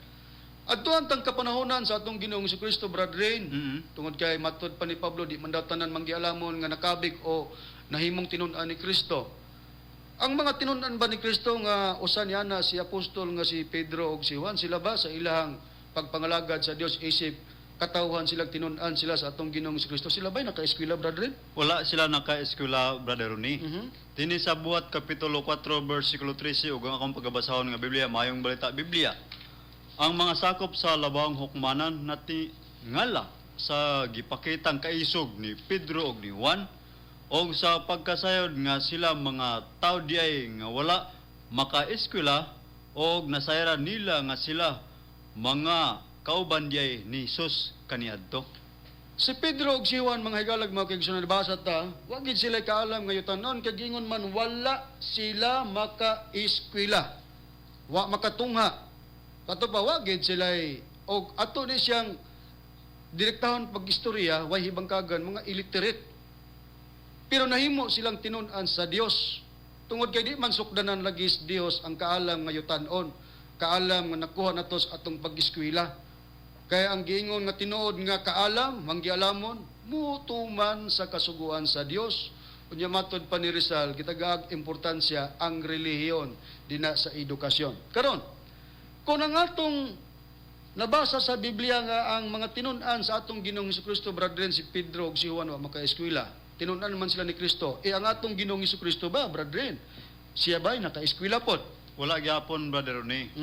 adtuan tang kapanahonan sa atong Ginoong Jesucristo Brad Rain tungod kay matud pa ni Pablo di man daw tanan manggialamon nga nakabig o nahimong tinun-an ni Kristo. Ang mga tinun-an ba ni Kristo nga usa niya na si apostol nga si Pedro ug si Juan sila ba sa ilahang pagpangalagad sa Dios isip katawhan sila tinun-an sila sa atong Ginoong Jesucristo sila ba naka-eskwela Brad Rain? Wala sila naka-eskwela, Brother Ronnie. Dini sa buhat kapitulo 4 bersikulo 13 ug ang akong pagbasahon nga Biblia mayong balita Biblia. Ang mga sakop sa labang hukmanan nati ngala sa gipakitang kaisog ni Pedro ug ni Juan o sa pagkasayod nga sila mga tao diay nga wala maka-eskwela o nasayra nila nga sila mga kauban diay ni Jesus kaniadto. Si Pedro ug si Juan mga higalag mga kaigsoon nabasa ta, wa gid sila kaalam nga yutanon kay gingon man wala sila maka-eskwela. Wa makatungha. Kato pa wa gid sila og ato ni siyang direktahon pag-istorya way hibangkagan mga illiterate. Pero nahimo silang tinun-an sa Dios. Tungod kay di man sukdanan lagi sa Dios ang kaalam nga yutanon, kaalam nga nakuha nato sa atong pag-eskwela. Kaya ang giingon nga tinuod nga kaalam, manggialamon, mutuman sa kasuguan sa Dios. Unya matod pa ni Rizal, kitagaag importansya ang relihiyon dina sa edukasyon. Karon, kung ang atong nabasa sa Biblia nga ang mga tinun-an sa atong Ginoong Jesucristo, brethren, si Pedro ug si Juan wa maka-eskwela. Tinun-an man sila ni Kristo. Ang atong Ginoong Jesucristo ba, brethren? Siya ba'y naka-eskwela pod? Wala gyapon, Brother Ronnie.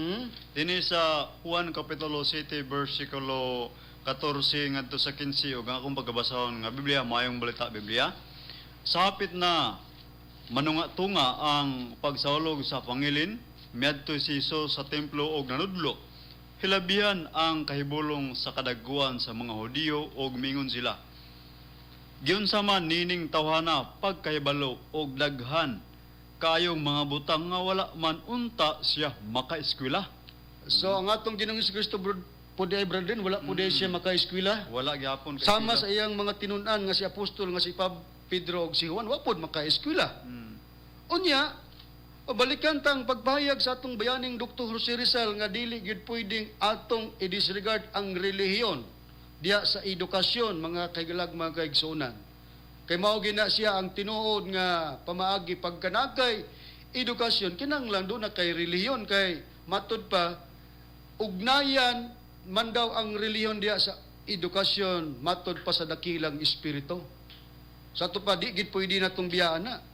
Dini sa Juan kapitulo 7 bersikulo 14 ngadto sa 15 ug ang akong pagbasahon nga Biblia mayong balita Biblia. Sa hapit na manunga-tunga ang pagsahulog sa pangilin, miadto si Jesus sa templo og nanudlo. Hilabihan ang kahibulong sa kadaguan sa mga Hudiyo og mingon sila. Giunsa nining tawhana pagkahibalo og daghan kayong mga butang nga wala man unta siya maka-eskwela. So ang atong Ginoong Jesucristo puday brethren wala puday siya maka-eskwela. Wala gyapon kay Sama sila. sa iyang mga tinun-an nga si apostol nga si Pedro ug si Juan wa pod maka-eskwela. Unya pabalikan tang pagpahayag sa atong bayaning Dr. Jose Rizal nga dili gyud pwedeng atong i-disregard ang relihiyon diya sa edukasyon mga kaigalag mga kaigsunan. Kay mao gina siya ang tinuod nga pamaagi pagkanakay edukasyon kinahanglan do na kay relihiyon kay matud pa ugnayan man daw ang relihiyon diya sa edukasyon matud pa sa dakilang espiritu. Sa to pa di gid pwede natong biyaan na.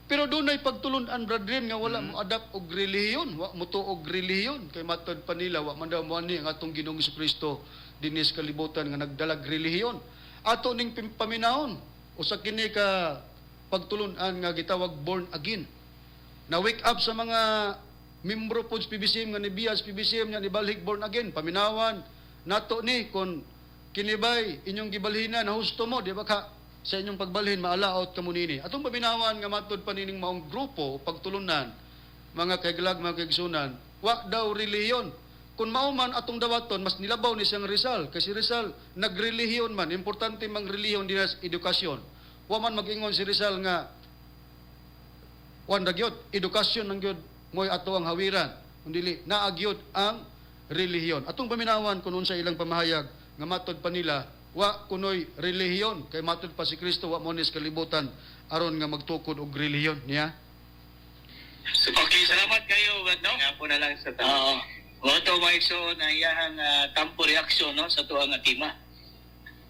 Pero dunay pagtulon-an brethren nga wala mo adapt og relihiyon, wa mo tuog relihiyon kay matud pa nila wa man daw mo ani ang atong Ginoong Jesucristo dinis kalibutan nga nagdalag relihiyon. Ato ning paminahon usa kini ka pagtulon-an nga gitawag born again. Na wake up sa mga membro pod PBCM nga ni Bias PBCM nga nibalhig born again paminawan nato ni kon kinibay inyong gibalhina na husto mo di ba ka sa inyong pagbalhin maalaot kamo nini. Atong paminawan nga matud pa nining maong grupo pagtulunan mga kaigalag mga kaigsunan wa daw relihiyon. Kung mao man atong dawaton mas nilabaw ni siyang Rizal kasi Rizal nagrelihiyon man importante mang relihiyon din sa edukasyon. Wa man mag-ingon si Rizal nga wan gyud edukasyon nang gyud moy ato ang hawiran kundi naa gyud ang relihiyon. Atong paminawan kun unsa ilang pamahayag nga matud pa nila wa kunoy relihiyon kay matud pa si Kristo wa mo ni sa kalibutan aron nga magtukod og relihiyon niya. Okay, salamat kayo, no? Nga po na lang sa tanong. Oo, ito mga igsoon ang iyahang tampo reaksyon no, sa tuwang atima.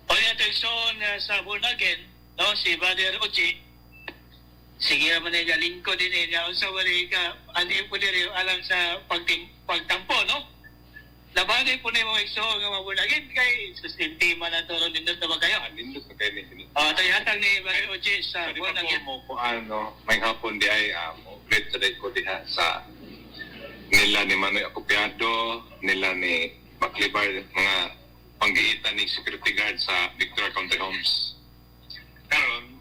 O yan ito igsoon sa born again, no, si Brother Uchi, sige naman na lingkod din niya, sa wali ka, ano yung po din alam sa pagtampo, no? labanin po na yung mga igsoon nga mabunagin kay sustintima na to ron nindot na ba kayo? Nindot na kayo ni Tayo hatag ni Barry Ochi sa Pwede bunagin. pa mo po may hapon di ay ulit sa ko diha sa nila ni Manoy Acopiado, nila ni Maclibar, mga panggiitan ni security guard sa Victoria County Homes. Karon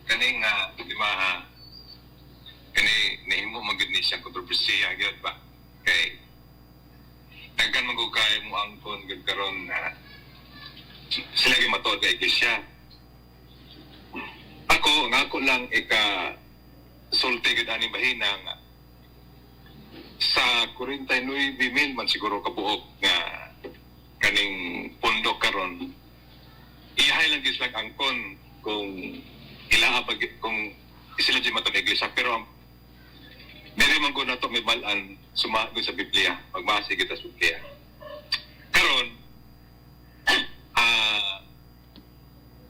kaning di ba kani nahimo magud ni siyang kontrobersiya gyud ba kay daghan man ko kay mo angkon gyud karon na sila gyud matuod kay iglesia. Ako lang sulti gud ani bahina nga sa 49,000 man siguro kabuok nga kaning pundok karon ihay lang gis lang angkon kung kung sila di matong iglesia pero dili man ko nato may balan sumagod sa Biblia magbase kita sa Biblia karon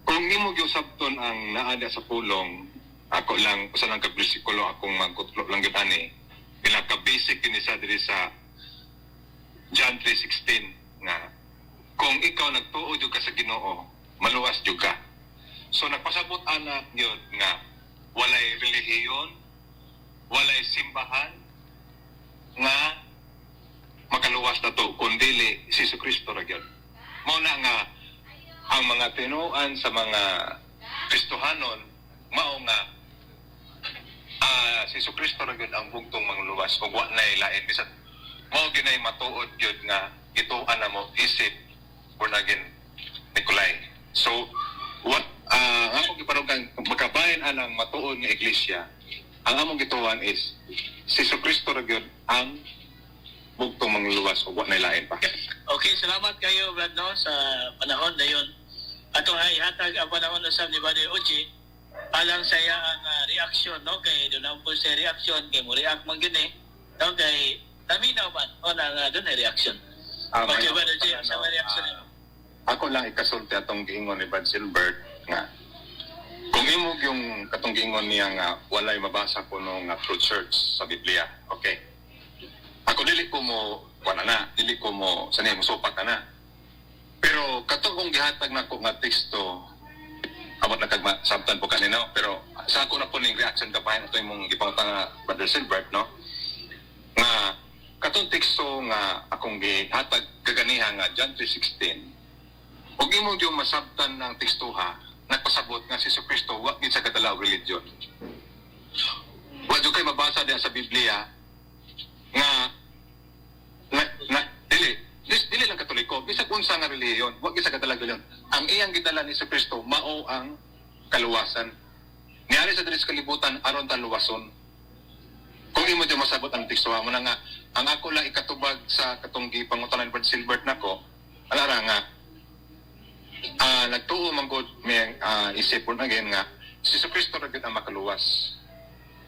kung imo gyusabton ang naada sa pulong ako lang usa lang ka bersikulo akong magkutlo lang gyud ani pinaka basic kini sa diri sa John 3:16 nga kung ikaw nagtuo jud ka sa Ginoo maluwas jud ka so nagpasabot ana gyud nga walay relihiyon walay simbahan nga makaluwas na to kundi si Jesucristo ra gyud mao na nga ang mga tinuan sa mga Kristohanon mao nga si Jesucristo ra gyud ang bugtong mangluwas ug wa nay lain bisan mao ginay matuod gyud nga ituan na mo isip born again Nicolay so what ang among giparugan makabayan anang matuod nga iglesia ang among gituan is si Jesucristo ra gyud ang bugtong mangluwas ug wa nay lain pa. Okay, salamat kayo Brad no sa panahon na yun. Ato ay hatag ang panahon na sa ni Barry Ochi alang sa iya ang reaksyon no kay doon ang po sa reaksyon kay mo react man gini no kay taminaw man o na doon ay reaksyon. Okay, Brad Ochi sa reaksyon nimo. Ako lang ikasulti atong giingon ni Brad Silbert nga kung imo yung katong giingon niya nga walay mabasa ko nung true church sa Biblia. Okay. Ako dili ko mo dili ko mo sanay mo supak na. Pero katong kung gihatag nako nga teksto abot na kag sabtan po kanino pero sa ako na po ning reaction kapahin ato imong gipangutang nga Brother Silbert no nga katong teksto nga akong gihatag kaganiha nga John 3:16 ug imo yung masabtan ng tekstuha nagpasabot nga si Jesucristo wa gid sa kadalaw religion wa jud kay mabasa diha sa Biblia nga dili lang Katoliko bisag unsa nga relihiyon wa gid sa kadalaw relihiyon ang iyang gidala ni Jesucristo mao ang kaluwasan niari sa diri sa kalibutan aron ta luwason kung imo jud masabot ang tekstuha mo na nga ang ako lang ikatubag sa katong gipangutanan ni Brad Silbert nako alara nga nagtuo man gud may isipon again nga si Jesucristo ra gid ang makaluwas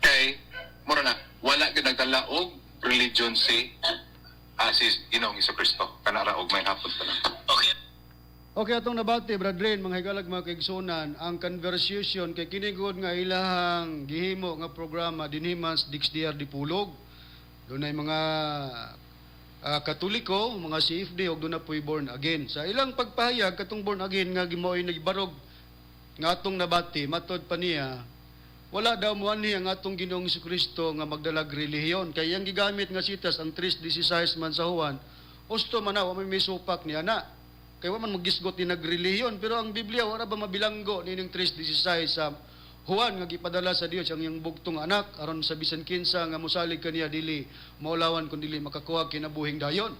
kay mura na wala gid nagdala og religion si Ginoong Jesucristo kanara og may hapon pa na. Okay. Okay, atong nabati, Bradren, mga higalag mga kaigsunan, ang conversation kay kinigod nga ilahang gihimo nga programa dinhimans DXDR Dipulog. Doon ay mga Katoliko, mga CFD, o doon na po'y born again. Sa ilang pagpahayag, katong born again nga gimoy nagbarog nga atong nabati, matod pa niya, wala daw mo ani ang atong Ginoong Jesucristo nga magdalag relihiyon. Kaya yung gigamit nga sitas ang 3:16 man sa Juan, usto man na, may supak niya na. Kaya man magisgot ni nagrelihiyon. Pero ang Biblia, wala ba mabilanggo ni ng 3:16 sa Juan nga gipadala sa Dios ang iyang bugtong anak aron sa bisan kinsa nga mosalig kaniya dili maulawan kun dili makakuha kinabuhing dayon.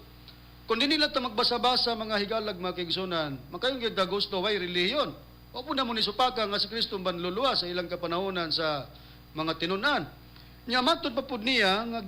Kung dili lang ta magbasa-basa mga higalag mga kaigsunan, makayong gyud gusto way relihiyon. O po na mo ni supaka nga si Kristo banluluwa sa ilang kapanahonan sa mga tinunan. Nya matod pa pud niya nga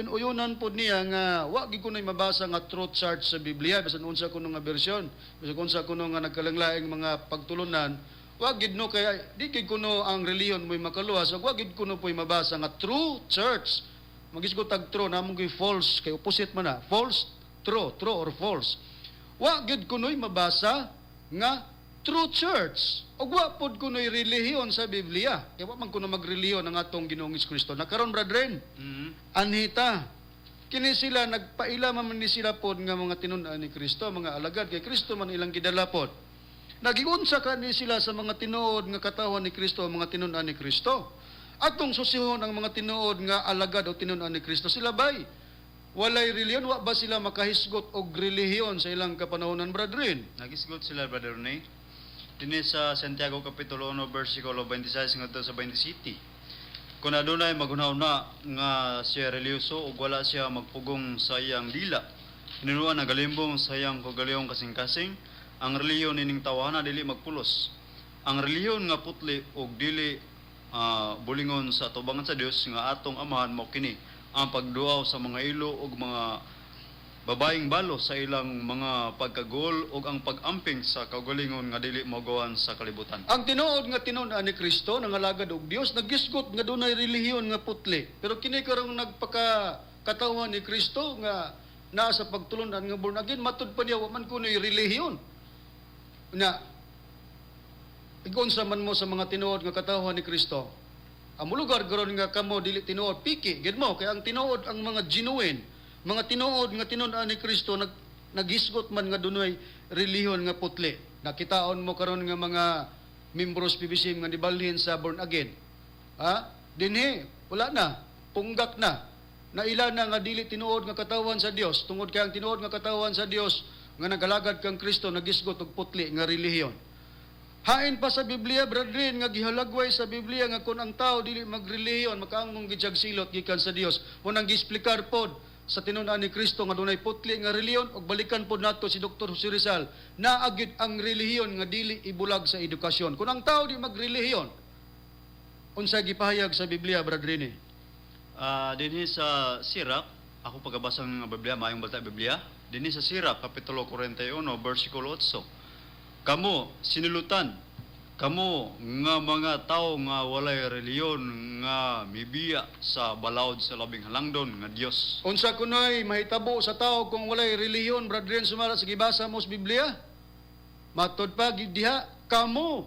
uyunan pud niya nga wa gid kunoy mabasa nga truth chart sa Biblia bisan unsa kuno nga bersyon, bisan unsa kuno nga nagkalanglaing mga pagtulunan, wa gid no kaya di gid kuno ang relihiyon mo'y makaluwas, wa gid kuno po'y mabasa nga true church. Magisgot tag true namong gi false kay opposite man na. False, true or false. Wa gid kunoy mabasa nga true church. O wa pod kuno'y relihiyon sa Biblia. Kaya wa man kuno magrelihiyon ang atong Ginoong Kristo. Nakaron brethren, anhita Kini sila nagpaila man ni sila pod nga mga tinun-an ni Kristo, mga alagad kay Kristo man ilang gidala pod. Nagiunsa ka ni sila sa mga tinuod nga katawan ni Kristo, mga tinun-an ni Kristo. Atong susihon ang mga tinuod nga alagad o tinun-an ni Kristo, sila bay walay reliyon, wa ba sila makahisgot og relihiyon sa ilang kapanahonan, brethren? Nagisgot sila, Brother Rene. Dini sa Santiago Kapitulo 1, versikulo 26 ngadto sa 27. Kung adunay maghunahuna nga siya reliyoso ug wala siya magpugong sa iyang dila, hinunuan na galimbong sa iyang kagalayong kasing-kasing, ang reliyon nining tawhana dili magpulos. Ang reliyon nga putli ug dili bulingon sa tubangan sa Dios nga atong amahan mao kini ang pagduaw sa mga ilo ug mga babaeng balo sa ilang mga pagkagol ug ang pag-amping sa kaugalingon nga dili mogawan sa kalibutan. Ang tinuod nga tinun-an ni Kristo, nangalagad og Dios, nagisgot nga dunay relihiyon nga putli. Pero kini karong nagpakatawan ni Kristo nga naa sa pagtulunan nga born again, matud pa niya wa man kunoy relihiyon. Na igonsa man mo sa mga tinuod nga katawan ni Kristo. Ang lugar karon nga kamo dili tinuod piki, gid mo kay ang tinuod ang mga genuine, mga tinuod nga tinun-an ni Kristo naghisgot man nga dunay relihiyon nga putli. Nakitaon mo karon nga mga membros PBCM nga nibalhin sa born again. Dinhi wala na, punggak na. Naila na nga dili tinuod nga katawan sa Dios, tungod kay ang tinuod nga katawan sa Dios nga nagalagad kang Kristo nagisgot og putli nga relihiyon. Hain pa sa Biblia, brethren, nga gihalagway sa Biblia nga kung ang tao dili magrelihiyon, makaangong gidyag silot gikan sa Dios. Unang gisplikar pod sa tinun-an ni Kristo nga dunay putli nga relihiyon ug balikan pod nato si Dr. Jose Rizal, naagid ang relihiyon nga dili ibulag sa edukasyon. Kung ang tao di magrelihiyon, unsa gipahayag sa Biblia, brethren? Dinhi sa Sirach, ako pagabasa ng Biblia, maayong balita Biblia. Dinhi sa Sirach Kapitulo 41, versikulo 8. Kamo sinulutan, kamo nga mga tao nga walay reliyon nga mibiya sa balawd sa labing halangdon nga Dios. Unsa kunoy mahitabo sa tao kung walay relihiyon, brethren, sumala sa gibasa mo sa Biblia? Matod pa gid diha, kamo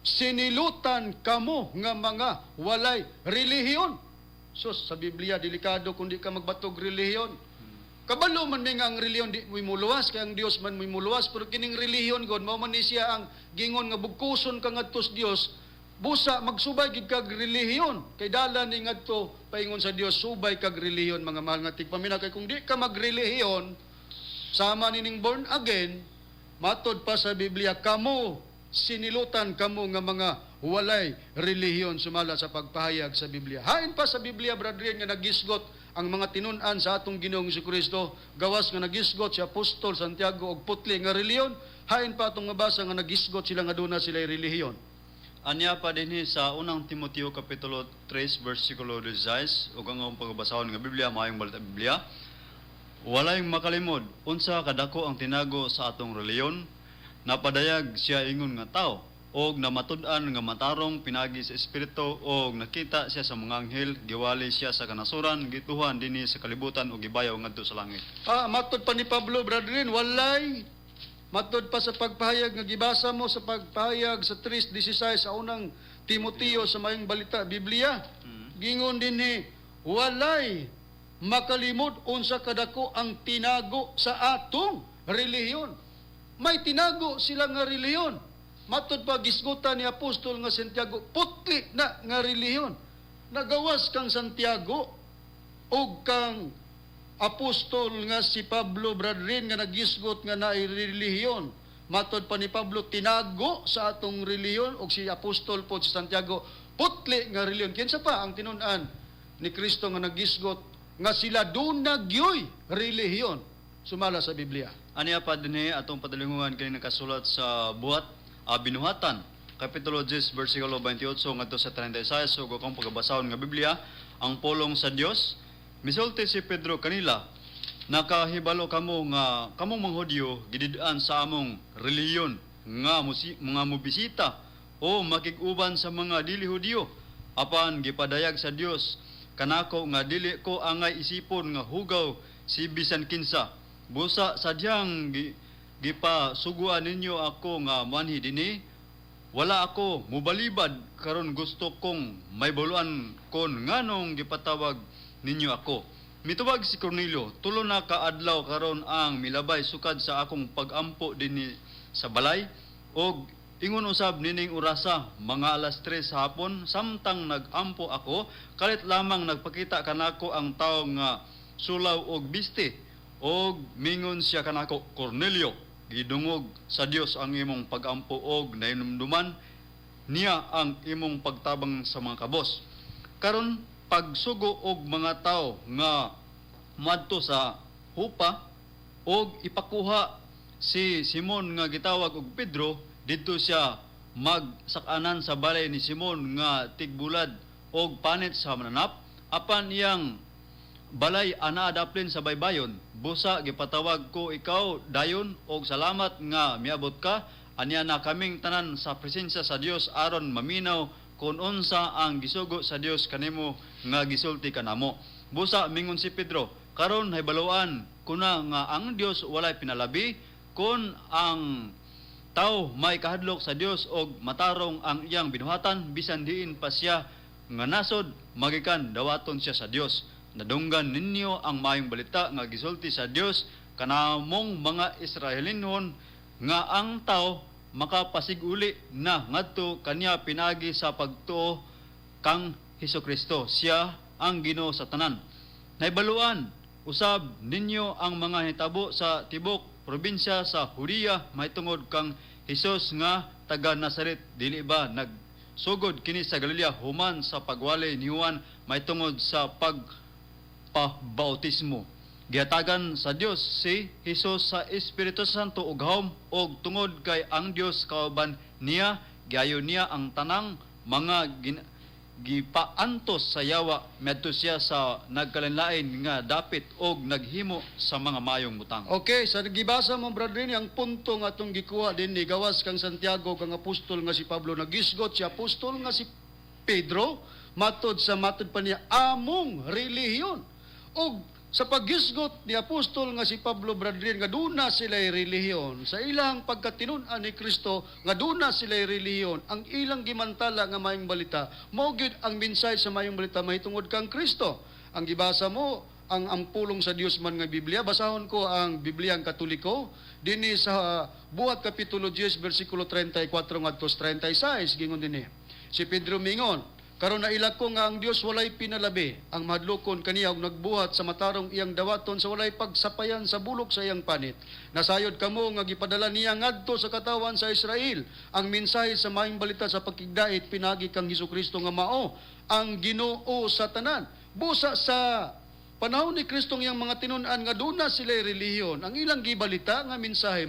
sinilutan kamo nga mga walay relihiyon. So sa Biblia delikado kung di ka magbatog relihiyon. Kabalo man may nga ang relihiyon di mo muluwas, kaya ang Dios man mo muluwas, pero kining relihiyon god mao man ni siya ang gingon nga bugkuson ka ngadto sa Dios, busa magsubay gid kag relihiyon, kay dala ni ngadto paingon sa Dios, subay kag relihiyon, mga mahal nga tigpamina. Kay kung di ka magrelihiyon sama nining born again, matod pa sa Biblia, kamo sinilutan kamo nga mga walay relihiyon, sumala sa pagpahayag sa Biblia. Hain pa sa Biblia, brethren, nga nagisgot ang mga tinun-an sa atong Ginoong Jesucristo, gawas nga nagisgot si Apostol Santiago og putli nga relihiyon. Hain pa atong mabasa nga nagisgot sila nga duna sila relihiyon. Anya pa dinhi sa unang Timoteo Kapitulo 3, versikulo 16, ug ang akong pagbasahon nga Biblia, maayong balita Biblia. Walay makalimod, unsa kadako ang tinago sa atong relihiyon, napadayag siya ingon nga tao, og namatud-an nga matarong pinagi sa espiritu, og nakita siya sa mga anghel, giwali siya sa kanasuran, gituhan dinhi sa kalibutan ug gibayaw ngadto sa langit. Matod pa ni Pablo, brethren, walay. Matod pa sa pagpahayag nga gibasa mo sa pagpahayag sa 3:16 sa unang Timoteo sa mayong balita Biblia. Gingon dinhi, walay makalimot unsa kadako ang tinago sa atong relihiyon. May tinago sila nga relihiyon. Matod pa gisgutan ni Apostol nga Santiago, putli na nga relihiyon. Nagawas kang Santiago o kang Apostol nga si Pablo, brethren, nga nagisgot nga naay relihiyon. Matod pa ni Pablo, tinago sa atong relihiyon, o si Apostol po si Santiago, putli nga relihiyon. Kinsa pa ang tinun-an ni Kristo nga nagisgot nga sila doon nagyoy relihiyon, sumala sa Biblia. Anya pa dinhi atong padalinguhan kini nakasulat sa buhat Binuhatan Kapitulo 10, versikulo 28 ngadto sa 36, ug akong pagbasahon nga Biblia, ang pulong sa Dios. Misulti si Pedro kanila, nakahibalo kamo nga kamong mga Hudyo gidid-an sa among relihiyon nga mga mobisita o makig-uban sa mga dili Hudyo, apan gipadayag sa Dios kanako nga dili ko angay isipon nga hugaw si bisan kinsa. Busa sadyang gipasuguan ninyo ako nga manhi dinhi, wala ako mubalibad karon gusto kong may buluan kon nganong gipatawag ninyo ako Mitubag si Cornelio, tulo na kaadlaw karon ang milabay sukad sa akong pagampo dinhi sa balay og ingon usab nining orasa mga alas 3 sa hapon samtang nagampo ako kalit lamang nagpakita kanako ang tawo nga sulaw og biste og mingon siya kanako, Cornelio, gidungog sa Dios ang imong pagampo og nahinumduman niya ang imong pagtabang sa mga kabos. Karon pagsugo og mga tao nga madto sa hupa og ipakuha si Simon nga gitawag og Pedro, didto siya magsakanan sa balay ni Simon nga tigbulad og panit sa mananap apan iyang balay ana daplin sa baybayon. Busa gipatawag ko ikaw dayon og salamat nga miabot ka, anya na kaming tanan sa presensya sa Dios aron maminaw kung unsa ang gisugo sa Dios kanimo nga gisulti kanamo. Busa mingon si Pedro, karon haybaluan kuna nga ang Dios walay pinalabi kun ang tao may kahadlok sa Dios og matarong ang iyang binuhatan bisan diin pa siya nga nasod magikan dawaton siya sa Dios. Nadunggan ninyo ang maayong balita nga gisulti sa Dios kanamong mga Israelinon nga ang tao makapasiguli na ngadto kaniya pinagi sa pagtuo kang Hesukristo. Siya ang Ginoo sa tanan. Naibaluan usab ninyo ang mga hitabo sa tibok probinsya sa Judea mahitungod kang Hesus nga taga Nazaret, dili ba nagsugod kini sa Galilea human sa pagwali ni Juan mahitungod sa pagpabautismo. Gihatagan sa Dios si Hesus sa Espiritu Santo ug gahom og tungod kay ang Dios kauban niya giayo niya ang tanang mga gipaantos sa yawa medto siya sa nagkalinlain nga dapit og naghimo sa mga mayong butang. Okay, sa gibasa mo brother ang punto nga atong gikuha din ni gawas kang Santiago kang apostol nga si Pablo nagisgot si apostol nga si Pedro matod pa niya among relihiyon. Og sa paggisgot ni apostol nga si Pablo Bradlin nga duna sila'y relihiyon, sa ilang pagkatinunan ni Kristo nga duna sila'y relihiyon, ang ilang gimantala nga mayong balita, mao gyud ang minsay sa mayong balita mahitungod kang Kristo. Ang gibasa mo, ang pulong sa Dios man nga Biblia, basahon ko ang Bibliang Katoliko, dinhi sa Buhat Kapitulo 10, versikulo 34 ngadto 36, gingon dinhi. Si Pedro mingon, karon na ilako nga ang Dios walay pinalabi ang madlukon kaniya og nagbuhat sa matarong iyang dawaton sa walay pagsapayan sa bulok sa iyang panit. Nasayod kamo nga gipadala niya ngadto sa katawan sa Israel ang mensahe sa maayong balita sa pagkigdait pinagi kang Hesukristo nga mao ang Ginoo sa tanan. Busa sa panahon ni Kristo iyang mga tinun-an nga duna sila relihiyon, ang ilang gibalita nga mensahe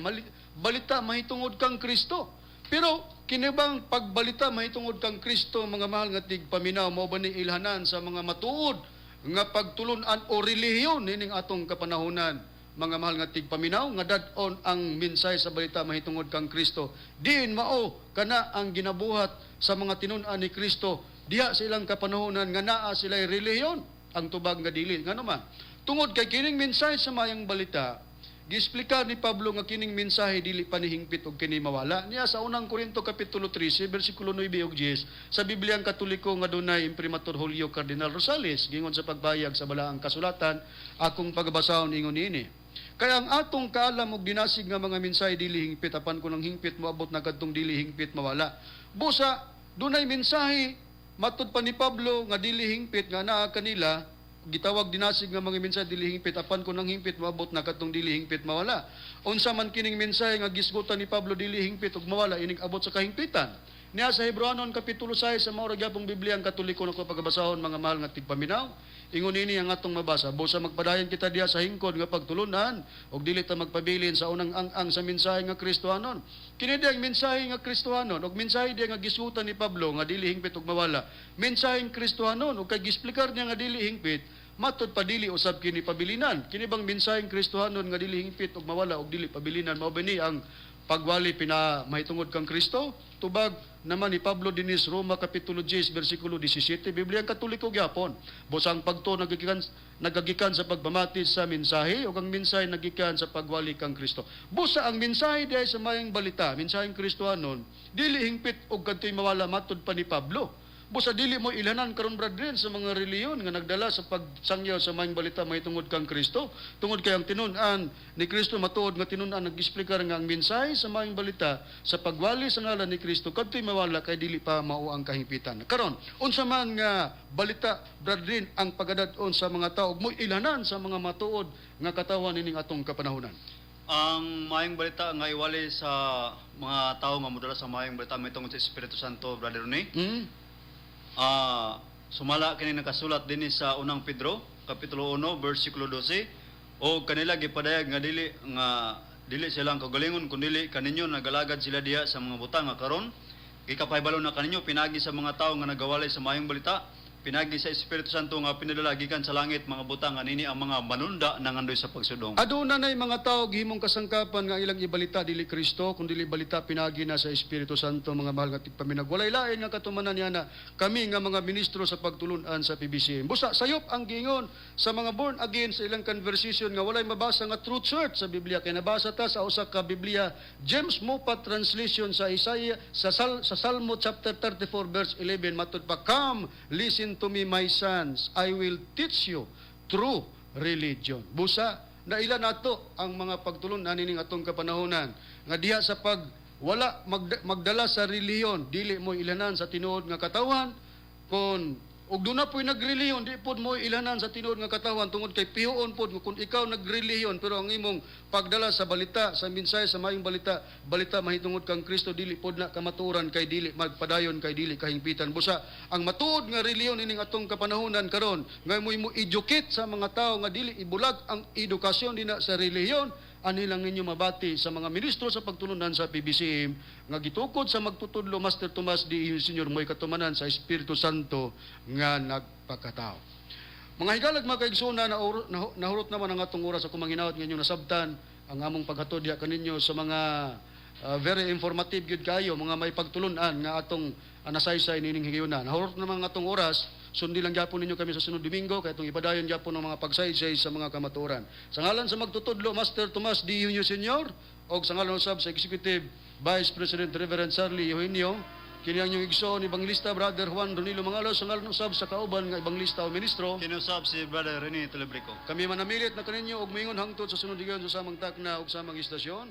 balita mahitungod kang Kristo. Pero kinibang pagbalita mahitungod kang Kristo, mga mahal nga tigpaminaw, mao ba ni ilhanan sa mga matuod nga pagtulunan o relihiyon nining atong kapanahunan, mga mahal nga tigpaminaw, nga dadon ang minsay sa balita mahitungod kang Kristo. Diin mao kana ang ginabuhat sa mga tinunan ni Kristo, diha silang kapanahunan nga naa sila'y relihiyon, ang tubag nga dili. Nga naman, tungod kay kining minsay sa mayang balita, giexplikar ni Pablo nga kining mensahe dili pa ni hingpit og kini mawala. Niya sa unang Korinto kapitulo 13 bersikulo 9 ug 10 sa Bibliang Katoliko nga dunay Imprimatur Julio Cardinal Rosales gingon sa pagbayag sa balaang kasulatan akong pagbasahon ingon niini. Kaya ang atong kaalam og dinasig nga mga mensahe dili hingpit apan kun ang hingpit moabot na kadtong dili hingpit mawala. Busa dunay mensahe matud pa ni Pablo nga dili hingpit nga naa kanila gitawag dinasig nga mga mensahe dili hingpit apan kun ang hingpit moabot na kadtong dili hingpit mawala. Unsa man kining mensahe nga gisgutan ni Pablo dili hingpit ug mawala ining abot sa kahingpitan. Niya sa Hebreanon kapitulo 6 sa mao ra gyapong Biblia ang Katoliko nako pagbasahon mga mahal nga tigpaminaw. Ingon ini ang atong mabasa. Busa magpadayon kita diha sa hingkod nga pagtulunan ug dili ta magpabilin sa unang ang sa mensahe nga Kristohanon. Kini di ang mensahe nga Kristohanon ug mensahe di nga gisgutan ni Pablo nga dili hingpit ug mawala. Mensaheng Kristohanon ug kay gisplikar niya nga dili hingpit matud pa dili usab kini pabilinan. Kini bang mensaheng Kristohanon nga dili hingpit ug mawala ug dili pabilinan mao bani ang pagwali mahitungod kang Kristo? Tubag naman ni Pablo dinis Roma kapitulo 10 bersikulo 17 Biblia ang Katoliko gyapon. Busang pagto nagagikan sa pagpamati sa mensahe ug ang mensahe nagikan sa pagwali kang Kristo. Busa ang mensahe diay sa mayang balita, mensaheng Kristohanon, dili hingpit og kadtoy mawala matud pa ni Pablo. Busa dili mo ilanan karon brethren sa mga reliyon nga nagdala sa pagsangyaw sa maayong balita mahitungod kang Kristo. Tungod kay ang tinun-an ni Kristo matuod nga tinun-an nag-explicar nga ang mensahe sa maayong balita sa pagwali sa ngalan ni Kristo kadtoy mawala kay dili pa mao ang kahimpitan. Karon, unsa man nga balita brethren ang pagadad-on sa mga tawo mo ilanan sa mga matuod nga katawan nining atong kapanahonan. Ang maayong balita nga iwali sa mga tao nga modala sa maayong balita mahitungod sa Espiritu Santo, Brother Ronnie. Sumala kini nakasulat dinhi sa unang Pedro kapitulo 1 bersikulo 12 o kanila gipadayag nga dili silang kagalingon kundi kaninyo nagalagad sila diha sa mga butang nga karon gikapahibalo na kaninyo pinagi sa mga tawo nga nagawali sa maayong balita, pinagi sa Espiritu Santo nga pinadala gikan sa langit mga butang nga nini ang mga manunda nangandoy sa pagsudong. Aduna nay mga tao gihimong kasangkapan nga ilang ibalita dili Kristo kundi balita pinagi na sa Espiritu Santo mga mahal nga tigpaminag. Walay lain nga katumanan niya na kami nga mga ministro sa pagtulunan sa PBCM. Busa sayop ang giingon sa mga born again sa ilang conversation nga walay mabasa nga truth search sa Biblia kay nabasa ta sa usa ka Biblia James Moffat translation sa Isaiah sa Salmo chapter 34 verse 11 matud pa, "Come, listen to me, my sons, I will teach you true religion." Busa na ilan nato ang mga pagtulunan nining atong kapanahonan nga diha sa pag wala magdala sa reliyon dili mo ilanan sa tinuod nga katawan kun ug doon na po'y nagreliyon, di po mo ilanan sa tinuod nga katawan tungod kay pihoon po kung ikaw nagreliyon pero ang imong pagdala sa balita, sa mensahe sa maayong balita mahitungod kang Kristo dili pod na kamatuoran kay dili magpadayon kay dili kahimpitan. Busa ang matuod nga reliyon ining atong kapanahonan karon nga mo educate sa mga tao nga dili ibulag ang edukasyon dinha sa reliyon anilang ninyo mabati sa mga ministro sa pagtulunan sa PBCM nga gitukod sa magtutudlo Master Tomas D. Senior mo'y katumanan sa Espiritu Santo nga nagpakatao. Mga higalag mga kaigsoon nahurot naman ang atong oras sa kumanginawat nga inyong nasabtan ang among paghatod diha kaninyo sa mga very informative gyud kayo mga may pagtulunan nga atong nasaysay nining higayunan. Nahurot naman ang atong oras. Sundi lang gyapon ninyo kami sa sunod Domingo kay itong ipadayon gyapon ng mga pagsaysay sa mga kamatuoran. Sa ngalan sa magtutudlo Master Tomas D. Eugenio Senior o sa ngalan usab sa Executive Vice President Reverend Charlie Eugenio, kini ang inyong igsoon Ebangelista Brother Juan Ronilo Mangalos sa ngalan usab sa kauban nga Ebangelista o Ministro. Kinusab si Brother Rene Telebrico. Kami manamilit na kaninyo og moingon hangtod sa sunod higayon sa samang takna ug samang istasyon.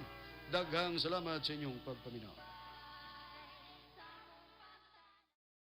Daghang salamat sa inyong pagpaminaw.